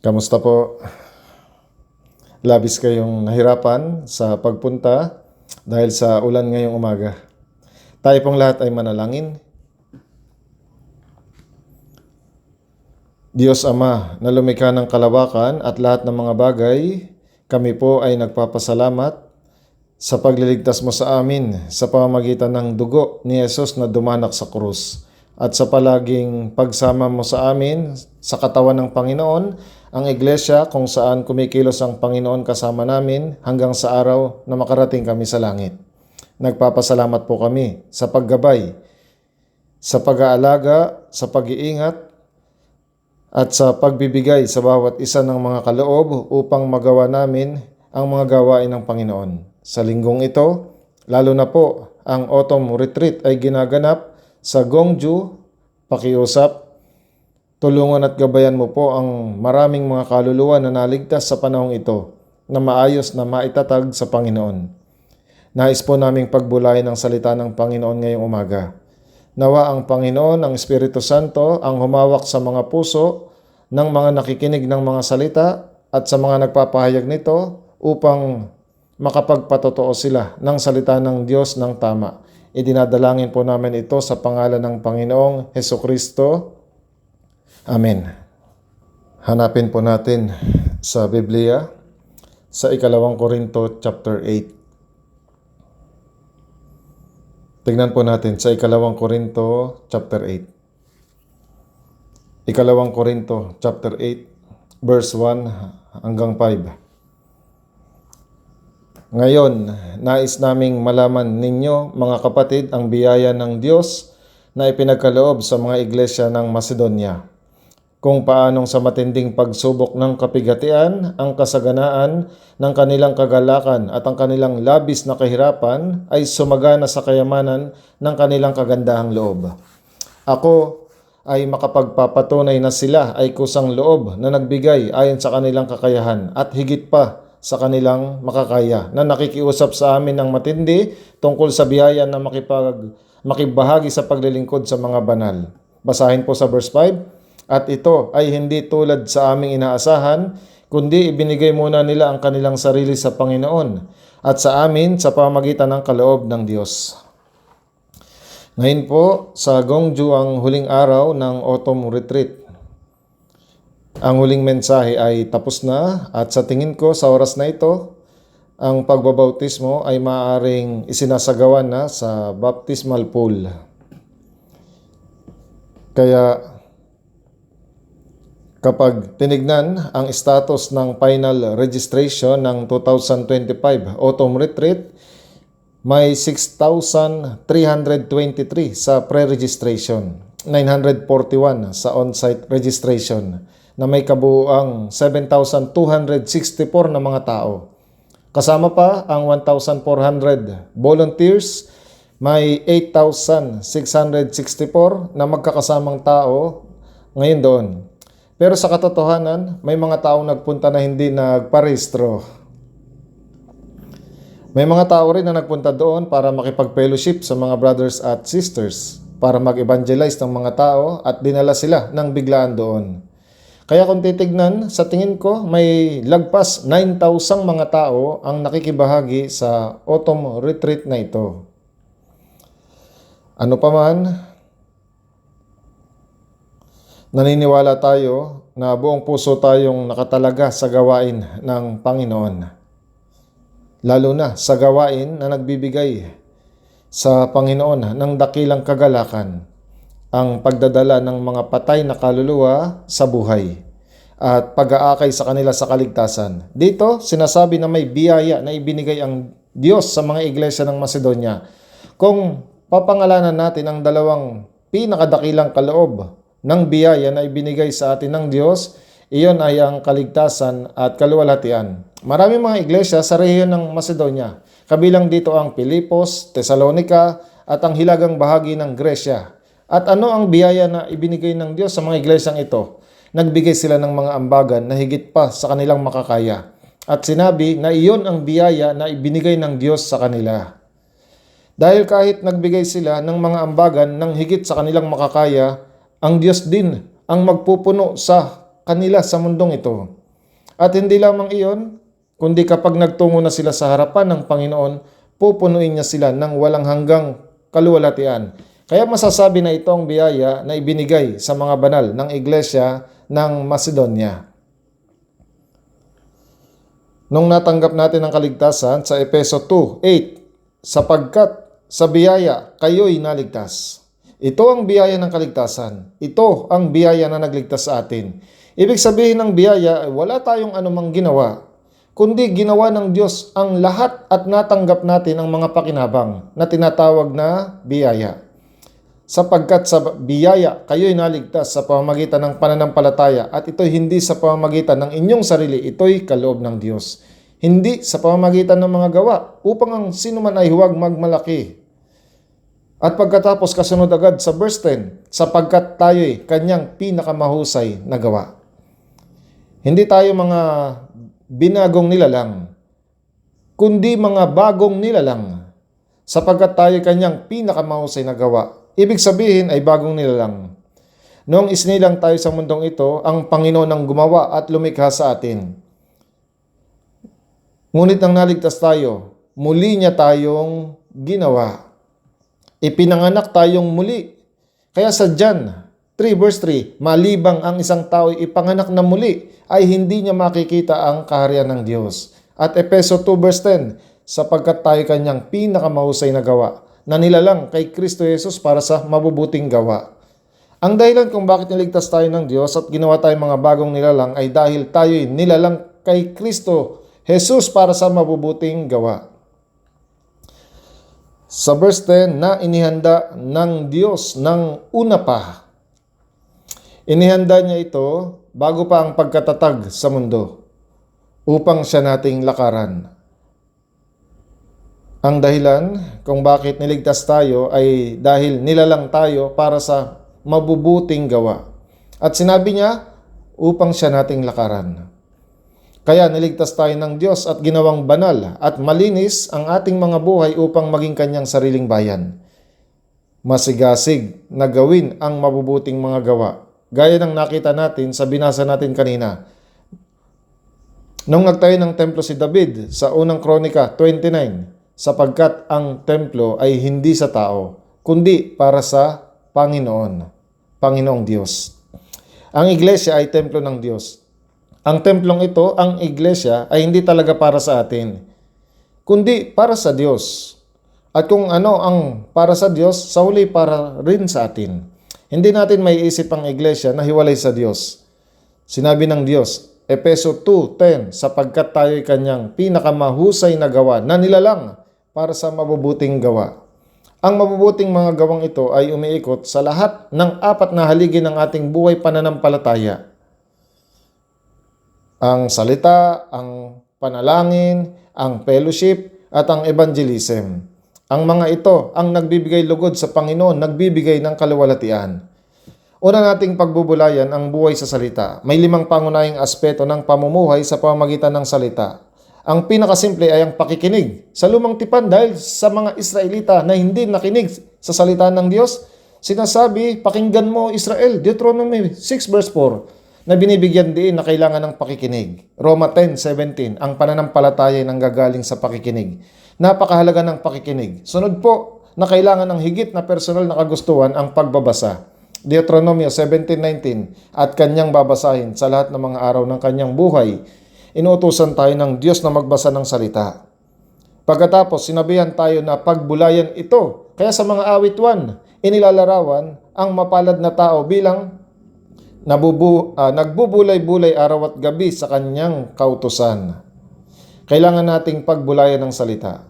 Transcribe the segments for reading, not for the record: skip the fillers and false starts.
Kamusta po? Labis kayong nahirapan sa pagpunta dahil sa ulan ngayong umaga. Tayo pong lahat ay manalangin. Diyos Ama, na lumikha ng kalawakan at lahat ng mga bagay, kami po ay nagpapasalamat sa pagliligtas mo sa amin sa pamamagitan ng dugo ni Jesus na dumanak sa krus at sa palaging pagsama mo sa amin sa katawan ng Panginoon, ang iglesia kung saan kumikilos ang Panginoon kasama namin hanggang sa araw na makarating kami sa langit. Nagpapasalamat po kami sa paggabay, sa pag-aalaga, sa pag-iingat, at sa pagbibigay sa bawat isa ng mga kaloob upang magawa namin ang mga gawain ng Panginoon. Sa linggong ito, lalo na po ang autumn retreat ay ginaganap sa Gongju. Pakiusap, tulungan at gabayan mo po ang maraming mga kaluluwa na naligtas sa panahong ito na maayos na maitatag sa Panginoon. Nais po naming pagbulayan ang salita ng Panginoon ngayong umaga. Nawa ang Panginoon, ang Espiritu Santo, ang humawak sa mga puso ng mga nakikinig ng mga salita at sa mga nagpapahayag nito upang makapagpatotoo sila ng salita ng Diyos ng tama. Idinadalangin po namin ito sa pangalan ng Panginoong Hesukristo. Amen. Hanapin po natin sa Biblia sa 2 Korinto chapter 8. Tingnan po natin sa 2 Korinto chapter 8. 2 Korinto chapter 8 verse 1 hanggang 5. Ngayon, nais naming malaman ninyo mga kapatid ang biyaya ng Diyos na ipinagkaloob sa mga iglesia ng Macedonia. Kung paanong sa matinding pagsubok ng kapigatian, ang kasaganaan ng kanilang kagalakan at ang kanilang labis na kahirapan ay sumagana sa kayamanan ng kanilang kagandahang loob. Ako ay makapagpapatunay na sila ay kusang loob na nagbigay ayon sa kanilang kakayahan at higit pa sa kanilang makakaya na nakikiusap sa amin ng matindi tungkol sa biyaya na makibahagi sa paglilingkod sa mga banal. Basahin po sa verse 5. At ito ay hindi tulad sa aming inaasahan, kundi ibinigay muna nila ang kanilang sarili sa Panginoon at sa amin sa pamamagitan ng kaloob ng Diyos. Ngayon po, sa Gongju ang huling araw ng autumn retreat. Ang huling mensahe ay tapos na at sa tingin ko sa oras na ito, ang pagbabautismo ay maaaring isinasagawa na sa baptismal pool. Kaya kapag tinignan ang status ng final registration ng 2025 autumn retreat, may 6,323 sa pre-registration, 941 sa on-site registration, na may kabuuang 7,264 na mga tao. Kasama pa ang 1,400 volunteers, may 8,664 na magkakasamang tao ngayon doon. Pero sa katotohanan, may mga taong nagpunta na hindi nagparehistro. May mga tao rin na nagpunta doon para makipag-fellowship sa mga brothers at sisters, para mag-evangelize ng mga tao at dinala sila ng biglaan doon. Kaya kung titignan, sa tingin ko, may lagpas 9,000 mga tao ang nakikibahagi sa autumn retreat na ito. Ano pa man, naniniwala tayo na buong puso tayong nakatalaga sa gawain ng Panginoon. Lalo na sa gawain na nagbibigay sa Panginoon ng dakilang kagalakan, ang pagdadala ng mga patay na kaluluwa sa buhay at pag-aakay sa kanila sa kaligtasan. Dito, sinasabi na may biyaya na ibinigay ang Diyos sa mga iglesia ng Macedonia. Kung papangalanan natin ang dalawang pinakadakilang kaloob ng biyaya na ibinigay sa atin ng Diyos, iyon ay ang kaligtasan at kaluwalhatian. Maraming mga iglesia sa rehiyon ng Macedonia, kabilang dito ang Pilipos, Thessalonica at ang hilagang bahagi ng Gresya. At ano ang biyaya na ibinigay ng Diyos sa mga iglesyang ito? Nagbigay sila ng mga ambagan na higit pa sa kanilang makakaya. At sinabi na iyon ang biyaya na ibinigay ng Diyos sa kanila. Dahil kahit nagbigay sila ng mga ambagan ng higit sa kanilang makakaya, ang Diyos din ang magpupuno sa kanila sa mundong ito. At hindi lamang iyon, kundi kapag nagtungo na sila sa harapan ng Panginoon, pupunuin niya sila ng walang hanggang kaluwalhatian. Kaya masasabi na ito ang biyaya na ibinigay sa mga banal ng iglesia ng Macedonia. Nung natanggap natin ang kaligtasan sa Efeso 2:8, sapagkat sa biyaya kayo'y naligtas. Ito ang biyaya ng kaligtasan. Ito ang biyaya na nagligtas sa atin. Ibig sabihin ng biyaya ay wala tayong anumang ginawa, kundi ginawa ng Diyos ang lahat at natanggap natin ang mga pakinabang na tinatawag na biyaya. Sapagkat sa biyaya kayo'y naligtas sa pamamagitan ng pananampalataya at ito'y hindi sa pamamagitan ng inyong sarili, ito'y kaloob ng Diyos. Hindi sa pamamagitan ng mga gawa upang ang sino man ay huwag magmalaki. At pagkatapos kasunod agad sa verse 10, sapagkat tayo'y kanyang pinakamahusay na gawa. Hindi tayo mga binagong nilalang, kundi mga bagong nilalang, sapagkat tayo kanyang pinakamahusay na gawa. Ibig sabihin ay bagong nilalang. Noong isinilang tayo sa mundong ito, ang Panginoon ang gumawa at lumikha sa atin. Ngunit nang naligtas tayo, muli niya tayong ginawa. Ipinanganak tayong muli. Kaya sa John 3 verse 3, malibang ang isang tao ipanganak na muli, ay hindi niya makikita ang kaharian ng Diyos. At Efeso 2 verse 10, sapagkat tayo kanyang pinakamahusay na gawa, na nilalang kay Kristo Jesus para sa mabubuting gawa. Ang dahilan kung bakit niligtas tayo ng Diyos at ginawa tayong mga bagong nilalang ay dahil tayo'y nilalang kay Kristo Jesus para sa mabubuting gawa. Sa verse 10, na inihanda ng Diyos ng una pa. Inihanda niya ito bago pa ang pagkatatag sa mundo upang siya nating lakaran. Ang dahilan kung bakit niligtas tayo ay dahil nilalang tayo para sa mabubuting gawa. At sinabi niya upang siya nating lakaran. Kaya niligtas tayo ng Diyos at ginawang banal at malinis ang ating mga buhay upang maging kanyang sariling bayan. Masigasig na gawin ang mabubuting mga gawa. Gaya ng nakita natin sa binasa natin kanina. Nung nagtayo ng templo si David sa unang Kronika 29, sapagkat ang templo ay hindi sa tao, kundi para sa Panginoong Diyos. Ang iglesia ay templo ng Diyos. Ang templong ito, ang iglesia, ay hindi talaga para sa atin, kundi para sa Diyos. At kung ano ang para sa Diyos, sa huli para rin sa atin. Hindi natin maiisip ang iglesia na hiwalay sa Diyos. Sinabi ng Diyos, Efeso 2:10, sapagkat tayo'y kanyang pinakamahusay na gawa na nilalang para sa mabubuting gawa. Ang mabubuting mga gawang ito ay umiikot sa lahat ng apat na haligi ng ating buhay pananampalataya. Ang salita, ang panalangin, ang fellowship, at ang evangelism. Ang mga ito ang nagbibigay lugod sa Panginoon, nagbibigay ng kaluwalhatian. Una nating pagbubulayan ang buhay sa salita. May 5 pangunahing aspeto ng pamumuhay sa pamamagitan ng salita. Ang pinakasimple ay ang pakikinig. Sa lumang tipan dahil sa mga Israelita na hindi nakinig sa salita ng Diyos, sinasabi, pakinggan mo Israel, Deuteronomy 6 verse 4, na binibigyan din na kailangan ng pakikinig. Roma 10:17, ang pananampalataya ay nanggagaling sa pakikinig. Napakahalaga ng pakikinig. Sunod po, na kailangan ng higit na personal na kagustuhan ang pagbabasa. Deuteronomy 17:19, at kanyang babasahin sa lahat ng mga araw ng kanyang buhay. Inuutusan tayo ng Diyos na magbasa ng salita. Pagkatapos, sinabihan tayo na pagbulayan ito. Kaya sa mga awit 1, inilalarawan ang mapalad na tao bilang nagbubulay-bulay araw at gabi sa kanyang kautusan. Kailangan nating pagbulayan ng salita.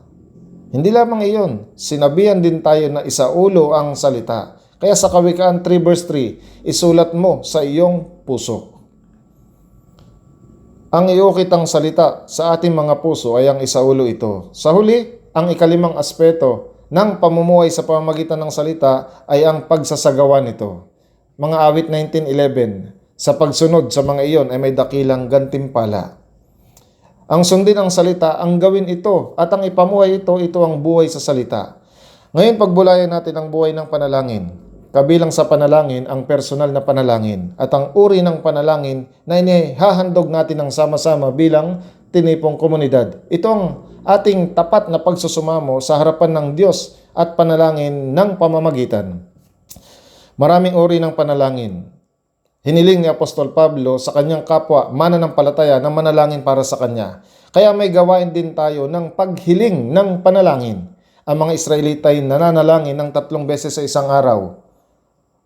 Hindi lamang iyon, sinabihan din tayo na isaulo ang salita. Kaya sa Kawikaan 3 verse 3, isulat mo sa iyong puso. Ang iukitang salita sa ating mga puso ay ang isaulo ito. Sa huli, ang ikalimang aspeto ng pamumuhay sa pamamagitan ng salita ay ang pagsasagawa nito. Mga awit 19:11, sa pagsunod sa mga iyon ay may dakilang gantimpala. Ang sundin ang salita, ang gawin ito, at ang ipamuhay ito ang buhay sa salita. Ngayon pagbulayan natin ang buhay ng panalangin. kabilang sa panalangin ang personal na panalangin at ang uri ng panalangin na inihahandog natin ng sama-sama bilang tinipong komunidad. Ito ang ating tapat na pagsusumamo sa harapan ng Diyos at panalangin ng pamamagitan. Maraming uri ng panalangin. Hiniling ni Apostol Pablo sa kanyang kapwa mananampalataya na manalangin para sa kanya. Kaya may gawain din tayo ng paghiling ng panalangin. Ang mga Israelita ay nananalangin ng 3 beses sa isang araw.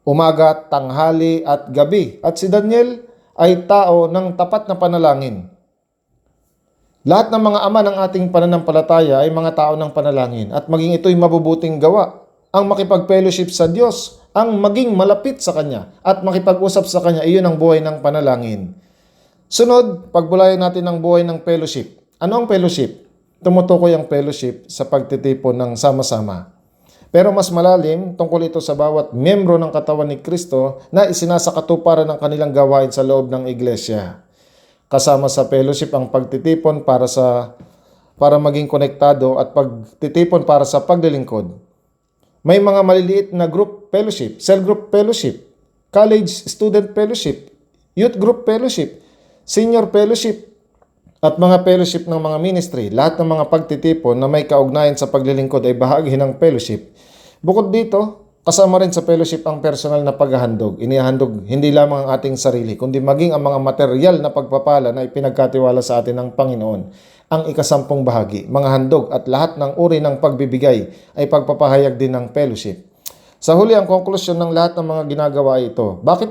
Umaga, tanghali at gabi. At si Daniel ay tao ng tapat na panalangin. Lahat ng mga ama ng ating pananampalataya ay mga tao ng panalangin at maging ito'y mabubuting gawa. Ang makipag-fellowship sa Diyos, ang maging malapit sa Kanya at makipag-usap sa Kanya, iyon ang buhay ng panalangin. Sunod, pagbulayan natin ang buhay ng fellowship. Ano ang fellowship? Tumutukoy ang fellowship sa pagtitipon ng sama-sama. Pero mas malalim, tungkol ito sa bawat miyembro ng katawan ni Kristo na isinasakatuparan ng kanilang gawain sa loob ng iglesia. Kasama sa fellowship ang pagtitipon para maging konektado at pagtitipon para sa paglilingkod. May mga maliliit na group fellowship, cell group fellowship, college student fellowship, youth group fellowship, senior fellowship, at mga fellowship ng mga ministry. Lahat ng mga pagtitipon na may kaugnayan sa paglilingkod ay bahagi ng fellowship. Bukod dito, kasama rin sa fellowship ang personal na paghahandog. Inihahandog hindi lamang ang ating sarili, kundi maging ang mga material na pagpapala na ipinagkatiwala sa atin ng Panginoon. Ang 10 bahagi, mga handog at lahat ng uri ng pagbibigay ay pagpapahayag din ng fellowship. Sa huli, ang konklusyon ng lahat ng mga ginagawa ay ito. Bakit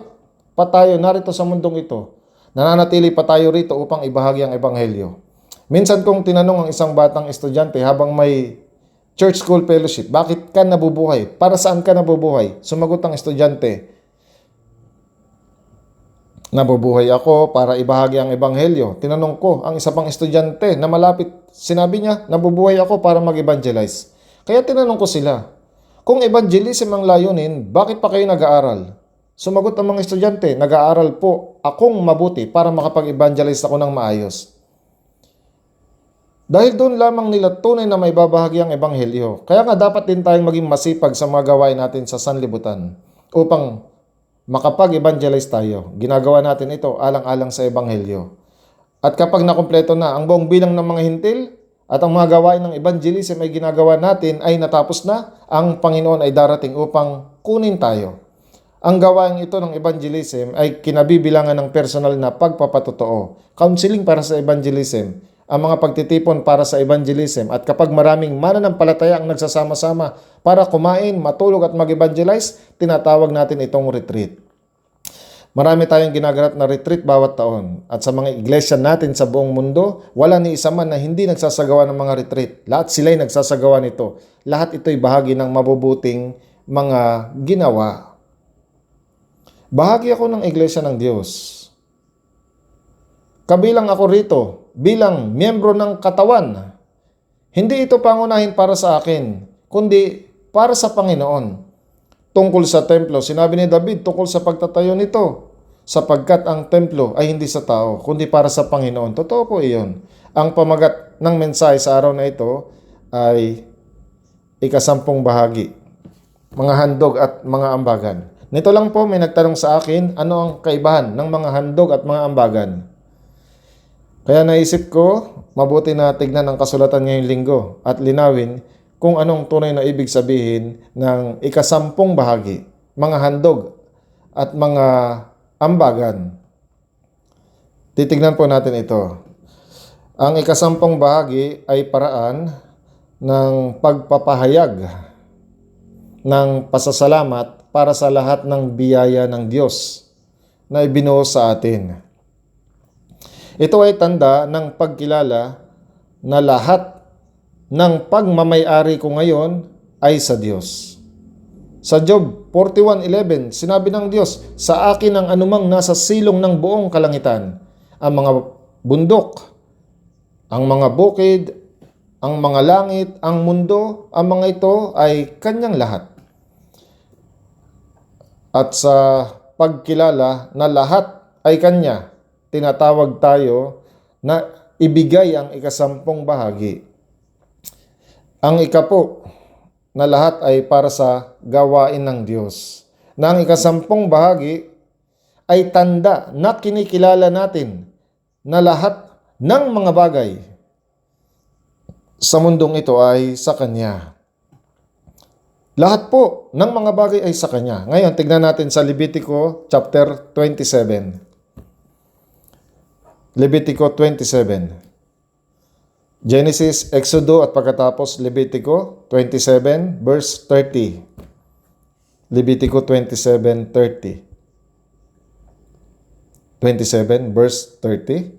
pa tayo narito sa mundong ito? Nananatili pa tayo rito upang ibahagi ang ebanghelyo. Minsan kong tinanong ang isang batang estudyante habang may church school fellowship, bakit ka nabubuhay? Para saan ka nabubuhay? Sumagot ang estudyante, nabubuhay ako para ibahagi ang ebanghelyo. Tinanong ko ang isa pang estudyante na malapit, sinabi niya, nabubuhay ako para mag-evangelize. Kaya tinanong ko sila, kung evangelism ang layunin, bakit pa kayo nag-aaral? Sumagot ang mga estudyante, nag-aaral po akong mabuti para makapag-evangelize ako ng maayos. Dahil doon lamang nila tunay na may babahagi ang ebanghelyo. Kaya nga dapat din tayong maging masipag sa mga gawain natin sa sanlibutan upang makapag-evangelize tayo. Ginagawa natin ito alang-alang sa ebanghelyo. At kapag nakumpleto na ang buong bilang ng mga hintil at ang mga gawain ng evangelism ay ginagawa natin ay natapos na, ang Panginoon ay darating upang kunin tayo. Ang gawain ito ng evangelism ay kinabibilangan ng personal na pagpapatotoo, counseling para sa evangelism, ang mga pagtitipon para sa evangelism, at kapag maraming mananampalataya ang nagsasama-sama para kumain, matulog at mag-evangelize, tinatawag natin itong retreat. Marami tayong ginaganap na retreat bawat taon at sa mga iglesia natin sa buong mundo, wala ni isa man na hindi nagsasagawa ng mga retreat. Lahat sila'y nagsasagawa nito. Lahat ito'y bahagi ng mabubuting mga ginawa. Bahagi ako ng Iglesia ng Diyos. Kabilang ako rito bilang miyembro ng katawan. Hindi ito pangunahin para sa akin, kundi para sa Panginoon. Tungkol sa templo, sinabi ni David tungkol sa pagtatayo nito, sapagkat ang templo ay hindi sa tao, kundi para sa Panginoon. Totoo po iyon. Ang pamagat ng mensahe sa araw na ito ay 10 bahagi, mga handog at mga ambagan. Nito lang po may nagtanong sa akin, ano ang kaibahan ng mga handog at mga ambagan? Kaya naisip ko, mabuti na tignan ang kasulatan ngayong linggo at linawin kung anong tunay na ibig sabihin ng 10 bahagi, mga handog at mga ambagan. Titignan po natin ito. Ang 10 bahagi ay paraan ng pagpapahayag ng pasasalamat para sa lahat ng biyaya ng Diyos na ibinuo sa atin. Ito ay tanda ng pagkilala na lahat ng pagmamay-ari ko ngayon ay sa Diyos. Sa Job 41:11, sinabi ng Diyos, sa akin ang anumang nasa silong ng buong kalangitan, ang mga bundok, ang mga bukid, ang mga langit, ang mundo, ang mga ito ay kanyang lahat. At sa pagkilala na lahat ay kanya, tinatawag tayo na ibigay ang 10 bahagi. Ang 10 na lahat ay para sa gawain ng Diyos. na ang ikasampung bahagi ay tanda na kinikilala natin na lahat ng mga bagay sa mundong ito ay sa Kanya. Lahat po ng mga bagay ay sa Kanya. Ngayon, tignan natin sa Levitico chapter 27. Levitico 27. Genesis, Exodo at pagkatapos Levitico 27 verse 30. Levitico 27:30. 27 verse 30.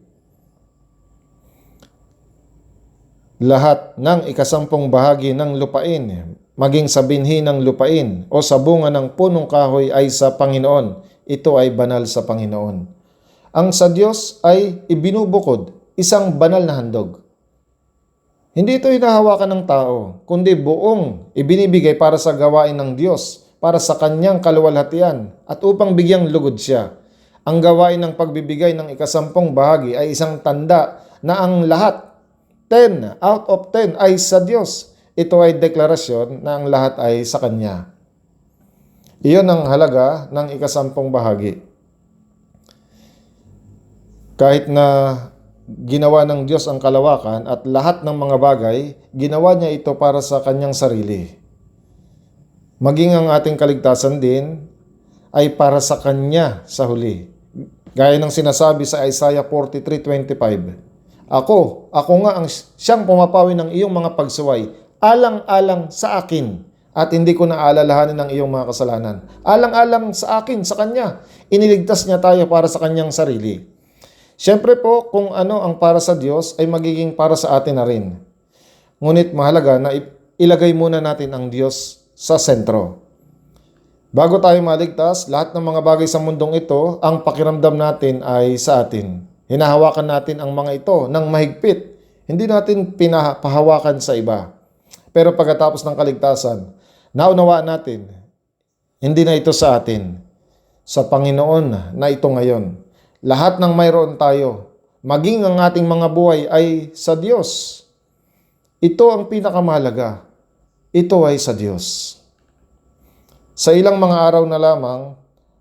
Lahat ng ikasampung bahagi ng lupain, maging sa binhi ng lupain o sa bunga ng punong kahoy ay sa Panginoon. Ito ay banal sa Panginoon. Ang sa Diyos ay ibinubukod, isang banal na handog. Hindi ito hinahawakan ng tao, kundi buong ibinibigay para sa gawain ng Diyos, para sa kanyang kaluwalhatian at upang bigyang lugod siya. Ang gawain ng pagbibigay ng ikasampung bahagi ay isang tanda na ang lahat, 10 out of 10 ay sa Diyos. Ito ay deklarasyon na ang lahat ay sa Kanya. Iyon ang halaga ng ikasampung bahagi. Kahit na ginawa ng Diyos ang kalawakan at lahat ng mga bagay, ginawa niya ito para sa Kanyang sarili. Maging ang ating kaligtasan din ay para sa Kanya sa huli. Gaya ng sinasabi sa Isaiah 43:25. Ako nga ang siyang pumapawi ng iyong mga pagsuway, alang-alang sa akin, at hindi ko na alalahanin ang iyong mga kasalanan. Alang-alang sa akin, sa Kanya. Iniligtas niya tayo para sa Kanyang sarili. Siyempre po, kung ano ang para sa Diyos ay magiging para sa atin na rin. Ngunit mahalaga na ilagay muna natin ang Diyos sa sentro. Bago tayo maligtas, lahat ng mga bagay sa mundong ito, ang pakiramdam natin ay sa atin. Hinahawakan natin ang mga ito ng mahigpit. Hindi natin pinapahawakan sa iba. Pero pagkatapos ng kaligtasan, naunawaan natin, hindi na ito sa atin. Sa Panginoon na ito ngayon. Lahat ng mayroon tayo, maging ang ating mga buhay ay sa Diyos. Ito ang pinakamahalaga. Ito ay sa Diyos. Sa ilang mga araw na lamang,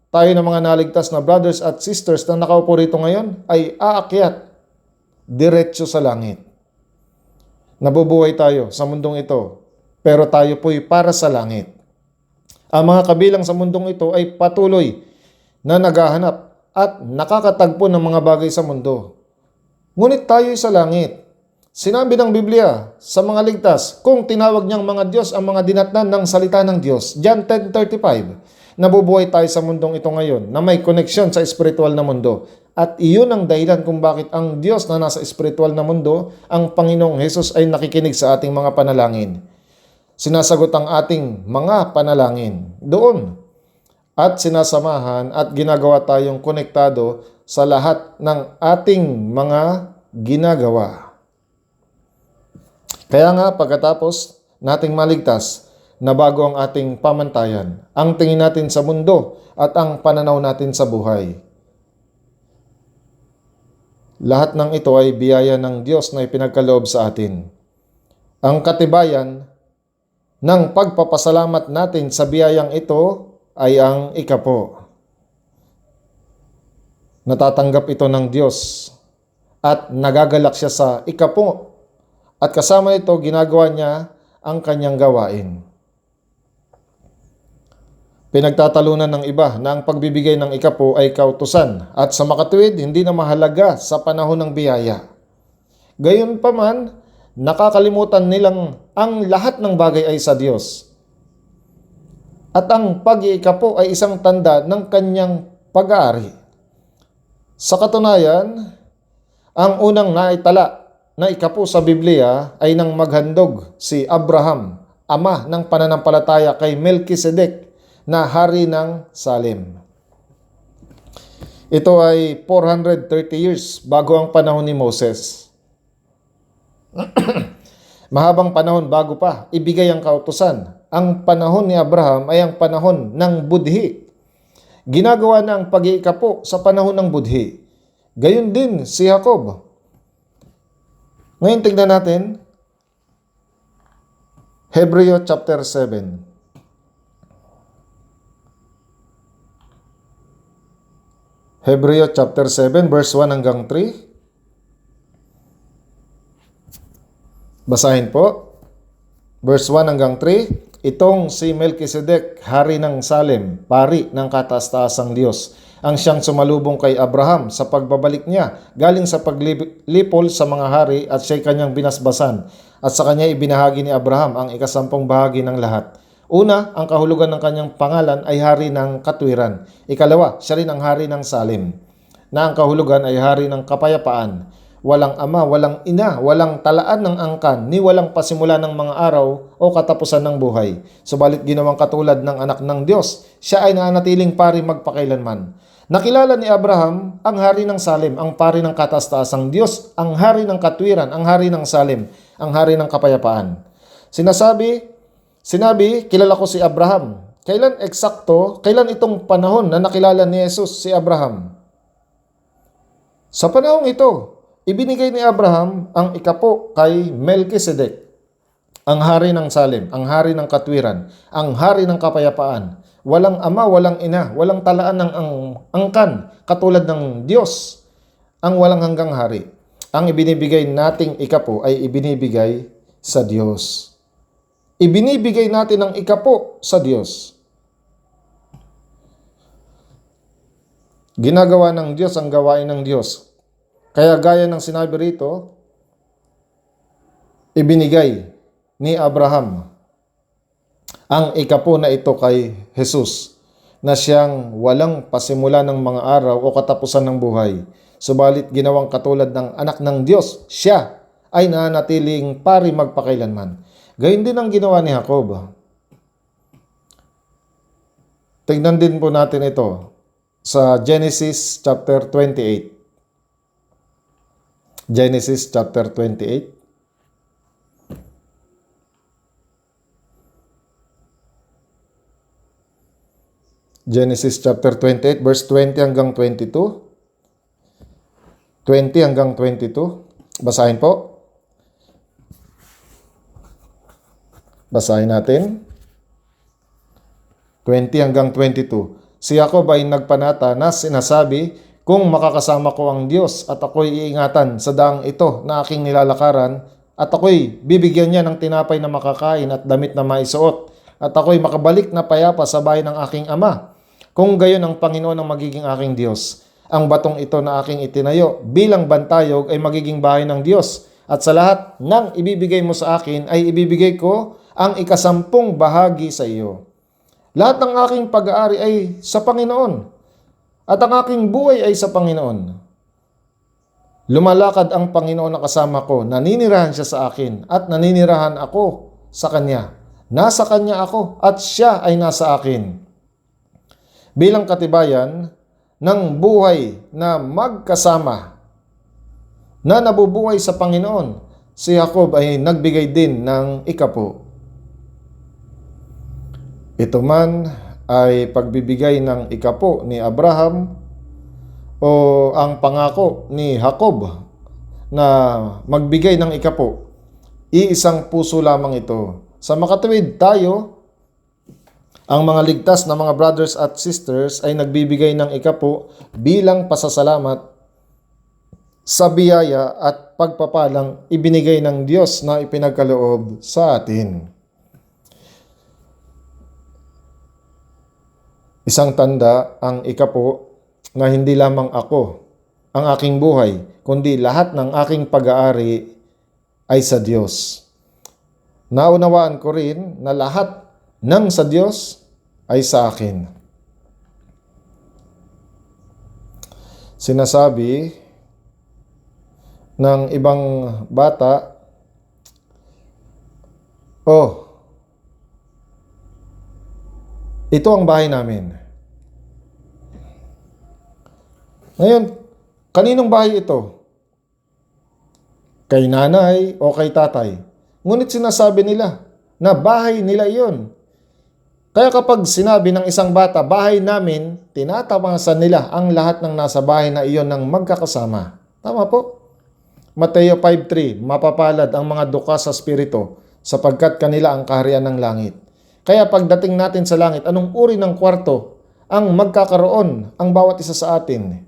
tayo ng mga naligtas na brothers at sisters na nakaupo rito ngayon ay aakyat diretso sa langit. Nabubuhay tayo sa mundong ito, pero tayo po'y para sa langit. Ang mga kabilang sa mundong ito ay patuloy na naghahanap at nakakatagpo ng mga bagay sa mundo. Ngunit tayo'y sa langit. Sinabi ng Biblia sa mga ligtas, kung tinawag niyang mga Diyos ang mga dinatnan ng salita ng Diyos, John 10:35, nabubuhay tayo sa mundong ito ngayon na may koneksyon sa espiritual na mundo. At iyon ang dahilan kung bakit ang Diyos na nasa espiritual na mundo, ang Panginoong Hesus ay nakikinig sa ating mga panalangin. Sinasagot ang ating mga panalangin doon. At sinasamahan at ginagawa tayong konektado sa lahat ng ating mga ginagawa. Kaya nga pagkatapos nating maligtas, na bago ang ating pamantayan, ang tingin natin sa mundo at ang pananaw natin sa buhay. Lahat ng ito ay biyaya ng Diyos na ipinagkaloob sa atin. Ang katibayan ng pagpapasalamat natin sa biyayang ito ay ang ikapo. Natatanggap ito ng Diyos at nagagalak siya sa ikapo at kasama ito ginagawa niya ang kanyang gawain. Pinagtatalunan ng iba na ang pagbibigay ng ikapo ay kautusan at sa makatuwid hindi na mahalaga sa panahon ng biyaya. Gayunpaman, nakakalimutan nilang ang lahat ng bagay ay sa Diyos. At ang pag-iikapo ay isang tanda ng kanyang pag-aari. Sa katunayan, ang unang naitala na ikapo sa Biblia ay nang maghandog si Abraham, ama ng pananampalataya kay Melkisedek, na hari ng Salem. Ito ay 430 years bago ang panahon ni Moses. Mahabang panahon bago pa ibigay ang kautusan. Ang panahon ni Abraham ay ang panahon ng budhi. Ginagawa na ang pag-iikapo sa panahon ng budhi. Gayon din si Jacob. Ngayon tingnan natin Hebreo chapter 7. Hebreo chapter 7 verse 1 hanggang 3. Basahin po. Verse 1 hanggang 3. Itong si Melchizedek, hari ng Salem, pari ng kataas-taasang Diyos, ang siyang sumalubong kay Abraham sa pagbabalik niya galing sa paglipol sa mga hari at siya'y kanyang binasbasan at sa kanya ibinahagi ni Abraham ang ikasampung bahagi ng lahat. Una, ang kahulugan ng kanyang pangalan ay hari ng katwiran. Ikalawa, siya rin ang hari ng Salem, na ang kahulugan ay hari ng kapayapaan. Walang ama, walang ina, walang talaan ng angkan, ni walang pasimula ng mga araw o katapusan ng buhay. Subalit ginawang katulad ng anak ng Diyos, siya ay nanatiling pari magpakailanman. Nakilala ni Abraham ang hari ng Salem, ang pari ng kataas-taasang Diyos, ang hari ng katwiran, ang hari ng Salem, ang hari ng kapayapaan. Sinabi, kilala ko si Abraham. Kailan eksakto, kailan itong panahon na nakilala ni Jesus si Abraham? Sa panahong ito, ibinigay ni Abraham ang ikapo kay Melchizedek, ang hari ng Salem, ang hari ng katwiran, ang hari ng kapayapaan. Walang ama, walang ina, walang talaan ng angkan, katulad ng Diyos, ang walang hanggang hari. Ang ibinibigay nating ikapo ay ibinibigay sa Diyos. Ibinibigay natin ang ikapo sa Diyos. Ginagawa ng Diyos ang gawain ng Diyos. Kaya gaya ng sinabi rito, ibinigay ni Abraham ang ikapo na ito kay Jesus, na siyang walang pasimula ng mga araw o katapusan ng buhay. Subalit ginawang katulad ng anak ng Diyos, siya ay nanatiling pari magpakailanman. Gayun din ang ginawa ni Jacob. Tignan din po natin ito sa Genesis chapter 28. Genesis chapter 28. Genesis chapter 28 verse 20 hanggang 22. 20 hanggang 22. Basahin po. Basahin natin. 20 hanggang 22. Si Jacob ay nagpanata na sinasabi, kung makakasama ko ang Diyos at ako'y iingatan sa daang ito na aking nilalakaran, at ako'y bibigyan niya ng tinapay na makakain at damit na maisuot, at ako'y makabalik na payapa sa bahay ng aking ama. Kung gayon ang Panginoon ang magiging aking Diyos, ang batong ito na aking itinayo bilang bantayog ay magiging bahay ng Diyos, at sa lahat ng ibibigay mo sa akin ay ibibigay ko ang ikasampung bahagi sa iyo. Lahat ng aking pag-aari ay sa Panginoon, at ang aking buhay ay sa Panginoon. Lumalakad ang Panginoon na kasama ko, naninirahan siya sa akin, at naninirahan ako sa Kanya. Nasa Kanya ako, at siya ay nasa akin. Bilang katibayan ng buhay na magkasama, na nabubuhay sa Panginoon, si Jacob ay nagbigay din ng ikapo. Ito man ay pagbibigay ng ikapo ni Abraham o ang pangako ni Jacob na magbigay ng ikapo. Iisang puso lamang ito. Sa makatuwid tayo, ang mga ligtas na mga brothers at sisters ay nagbibigay ng ikapo bilang pasasalamat sa biyaya at pagpapalang ibinigay ng Diyos na ipinagkaloob sa atin. Isang tanda ang ikapo na hindi lamang ako ang aking buhay, kundi lahat ng aking pag-aari ay sa Diyos. Naunawaan ko rin na lahat ng sa Diyos ay sa akin. Sinasabi ng ibang bata, ito ang bahay namin. Ngayon, kaninong bahay ito? Kay nanay o kay tatay? Ngunit sinasabi nila na bahay nila iyon. Kaya kapag sinabi ng isang bata, bahay namin, tinatawasan nila ang lahat ng nasa bahay na iyon ng magkakasama. Tama po? Mateo 5:3, mapapalad ang mga duka sa spirito, sapagkat kanila ang kaharian ng langit. Kaya pagdating natin sa langit, anong uri ng kwarto ang magkakaroon ang bawat isa sa atin?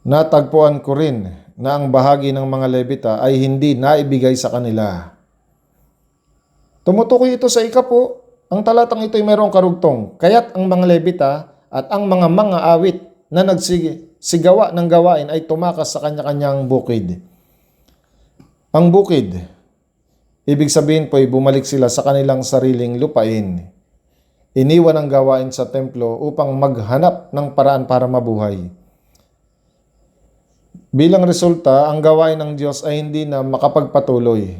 Natagpuan ko rin na ang bahagi ng mga Levita ay hindi naibigay sa kanila. Tumutukoy ito sa 10. Ang talatang ito ay mayroong karugtong. Kaya't ang mga Levita at ang mga awit na nagsigawa ng gawain ay tumakas sa kanya-kanyang bukid. Ang bukid, ibig sabihin po ay bumalik sila sa kanilang sariling lupain. Iniwan ang gawain sa templo upang maghanap ng paraan para mabuhay. Bilang resulta, ang gawain ng Diyos ay hindi na makapagpatuloy.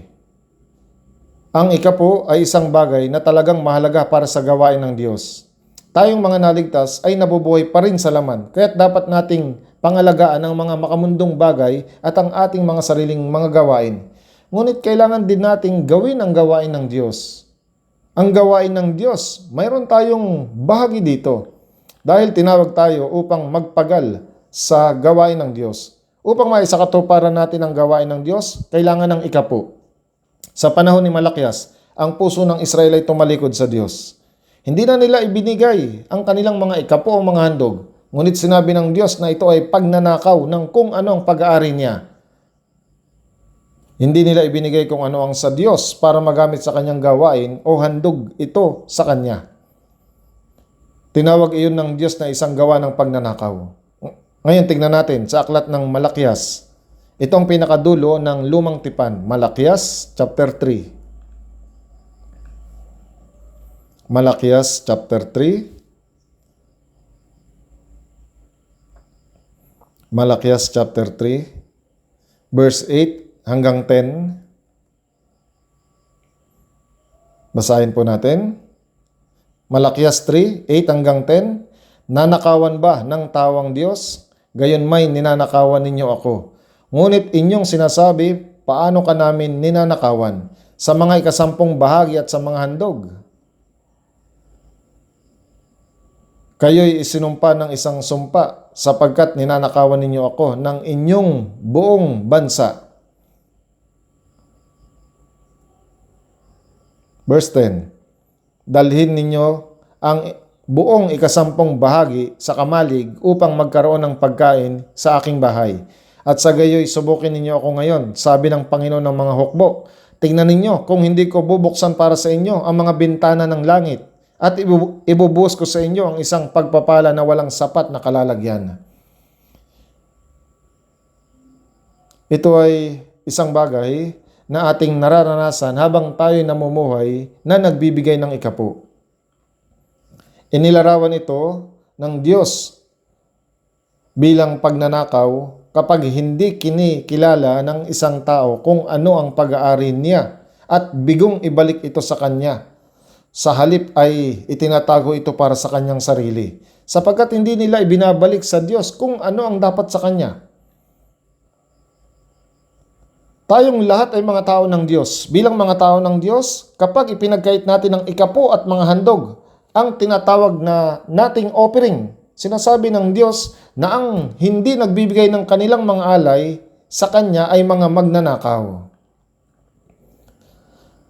Ang 10 ay isang bagay na talagang mahalaga para sa gawain ng Diyos. Tayong mga naligtas ay nabubuhay pa rin sa laman, kaya't dapat nating pangalagaan ang mga makamundong bagay at ang ating mga sariling mga gawain. Ngunit kailangan din nating gawin ang gawain ng Diyos. Ang gawain ng Diyos, mayroon tayong bahagi dito dahil tinawag tayo upang magpagal sa gawain ng Diyos. Upang maisakatuparan natin ang gawain ng Diyos, kailangan ng 10. Sa panahon ni Malakias, ang puso ng Israel ay tumalikod sa Diyos. Hindi na nila ibinigay ang kanilang mga 10 o mga handog, ngunit sinabi ng Diyos na ito ay pagnanakaw ng kung ano ang pag-aari niya. Hindi nila ibinigay kung ano ang sa Diyos para magamit sa kanyang gawain o handog ito sa kanya. Tinawag iyon ng Diyos na isang gawa ng pagnanakaw. Ngayon tignan natin sa aklat ng Malakias. Ito ang pinakadulo ng lumang tipan. Malakias chapter 3. Malakias chapter 3. Malakias chapter 3. Verse 8 hanggang 10. Basahin po natin. Malakias 3, 8 hanggang 10. Nanakawan ba ng tawang Diyos? Gayon may ninanakawan ninyo ako. Ngunit inyong sinasabi, paano ka namin ninanakawan? Sa mga 10 bahagi at sa mga handog. Kayo'y isinumpa ng isang sumpa sapagkat ninanakawan ninyo ako ng inyong buong bansa. Verse 10. Dalhin ninyo ang buong 10 bahagi sa kamalig upang magkaroon ng pagkain sa aking bahay. At sa gayoy subukin ninyo ako ngayon, sabi ng Panginoon ng mga hukbo. Tingnan ninyo kung hindi ko bubuksan para sa inyo ang mga bintana ng langit at ibubuhos ko sa inyo ang isang pagpapala na walang sapat na kalalagyan. Ito ay isang bagay na ating nararanasan habang tayo'y namumuhay na nagbibigay ng 10. Inilarawan ito ng Diyos bilang pagnanakaw kapag hindi kinikilala ng isang tao kung ano ang pag-aari niya at bigong ibalik ito sa kanya. Sa halip ay itinatago ito para sa kanyang sarili, sapagkat hindi nila ibinabalik sa Diyos kung ano ang dapat sa kanya. Tayong lahat ay mga tao ng Diyos. Bilang mga tao ng Diyos, kapag ipinagkait natin ang 10 at mga handog, ang tinatawag na nating offering, sinasabi ng Diyos na ang hindi nagbibigay ng kanilang mga alay sa Kanya ay mga magnanakaw.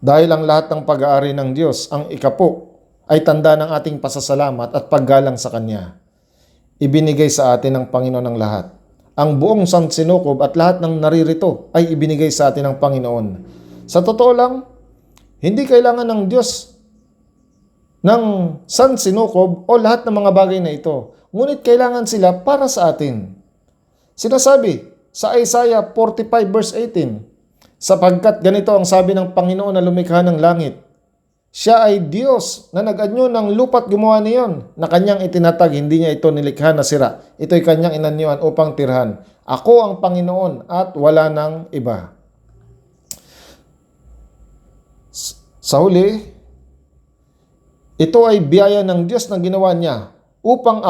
Dahil ang lahat ng pag-aari ng Diyos, ang 10, ay tanda ng ating pasasalamat at paggalang sa Kanya. Ibinigay sa atin ng Panginoon ang lahat. Ang buong sansinukob at lahat ng naririto ay ibinigay sa atin ng Panginoon. Sa totoo lang, hindi kailangan ng Diyos ng sansinukob o lahat ng mga bagay na ito. Ngunit kailangan sila para sa atin. Sinasabi sa Isaiah 45 verse 18, sapagkat ganito ang sabi ng Panginoon na lumikha ng langit. Siya ay Diyos na nag-anyo ng lupa't gumawa niyon, na kanyang itinatag, hindi niya ito nilikha na sira. Ito'y kanyang inanyuan upang tirhan. Ako ang Panginoon at wala nang iba. Sa huli, ito ay biyaya ng Diyos na ginawa niya upang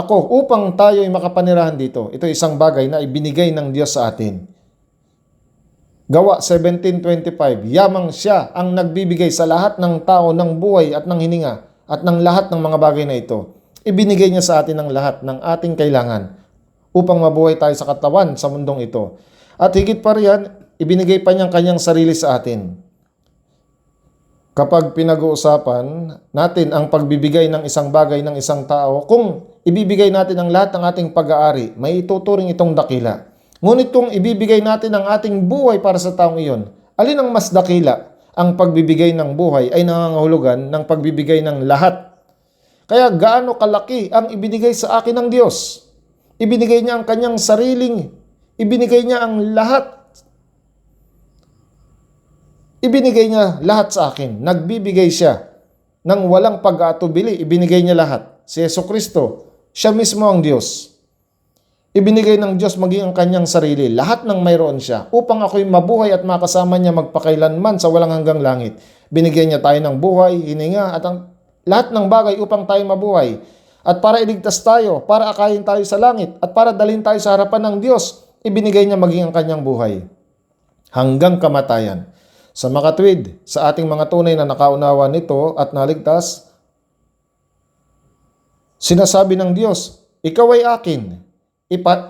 tayo ay makapanirahan dito. Ito ay isang bagay na ibinigay ng Diyos sa atin. Gawa 17:25, yamang siya ang nagbibigay sa lahat ng tao ng buhay at ng hininga at ng lahat ng mga bagay na ito. Ibinigay niya sa atin ang lahat ng ating kailangan upang mabuhay tayo sa katawan sa mundong ito. At higit pa riyan, ibinigay pa niyang kanyang sarili sa atin. Kapag pinag-uusapan natin ang pagbibigay ng isang bagay ng isang tao, kung ibibigay natin ang lahat ng ating pag-aari, may ituturing itong dakila. Ngunit kung ibibigay natin ang ating buhay para sa taong iyon, alin ang mas dakila? Ang pagbibigay ng buhay ay nangangahulugan ng pagbibigay ng lahat. Kaya gaano kalaki ang ibinigay sa akin ng Diyos? Ibinigay niya ang kanyang sariling, ibinigay niya ang lahat. Ibinigay niya lahat sa akin. Nagbibigay siya ng walang pag-aatubili. Ibinigay niya lahat. Si Jesucristo, siya mismo ang Diyos. Ibinigay ng Diyos maging ang kanyang sarili. Lahat ng mayroon siya upang ako'y mabuhay at makasama niya magpakailanman sa walang hanggang langit. Binigyan niya tayo ng buhay, hininga at ang lahat ng bagay upang tayo mabuhay. At para iligtas tayo, para akayin tayo sa langit, at para dalhin tayo sa harapan ng Diyos, ibinigay niya maging ang kanyang buhay. Hanggang kamatayan. Sa makatwid, sa ating mga tunay na nakaunawa nito at naligtas, sinasabi ng Diyos, ikaw ay akin.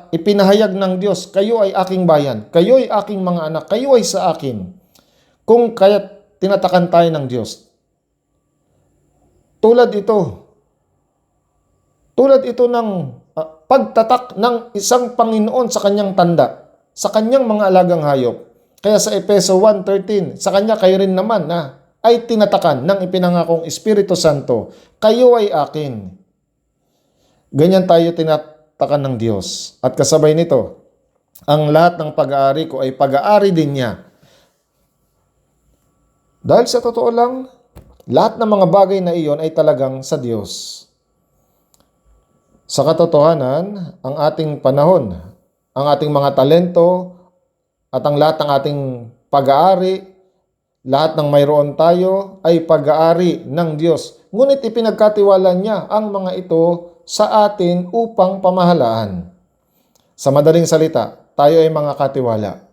Ipinahayag ng Diyos, kayo ay aking bayan, kayo ay aking mga anak, kayo ay sa akin. Kung kaya tinatakan tayo ng Diyos. Tulad ito ng pagtatak ng isang Panginoon sa kanyang tanda, sa kanyang mga alagang hayop. Kaya sa Efeso 1:13, sa kanya kayo rin naman ay tinatakan ng ipinangakong Espiritu Santo, kayo ay akin. Ganyan tayo tinatakan ng Diyos. At kasabay nito, ang lahat ng pag-aari ko ay pag-aari din niya. Dahil sa totoo lang, lahat ng mga bagay na iyon ay talagang sa Diyos. Sa katotohanan, ang ating panahon, ang ating mga talento, at ang lahat ng ating pag-aari, lahat ng mayroon tayo ay pag-aari ng Diyos. Ngunit ipinagkatiwala niya ang mga ito sa atin upang pamahalaan. Sa madaling salita, tayo ay mga katiwala.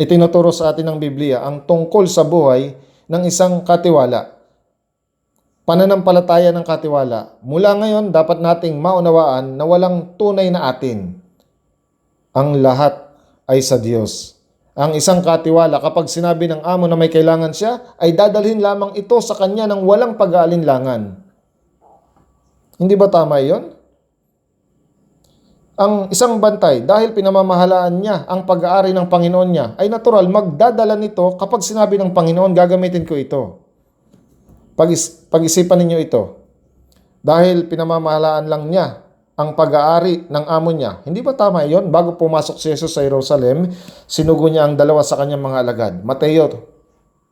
Itinuturo sa atin ng Biblia ang tungkol sa buhay ng isang katiwala. Pananampalataya ng katiwala. Mula ngayon, dapat nating maunawaan na walang tunay na atin. Ang lahat ay sa Diyos. Ang isang katiwala, kapag sinabi ng amo na may kailangan siya, ay dadalhin lamang ito sa kanya ng walang pag-aalinlangan. Hindi ba tama iyon? Ang isang bantay, dahil pinamamahalaan niya ang pag-aari ng Panginoon niya, ay natural magdadala nito kapag sinabi ng Panginoon, gagamitin ko ito. Pag-isipan ninyo ito. Dahil pinamamahalaan lang niya ang pag-aari ng amo niya. Hindi ba tama iyon? Bago pumasok si Jesus sa Jerusalem, sinugo niya ang dalawa sa kanyang mga alagad. Mateo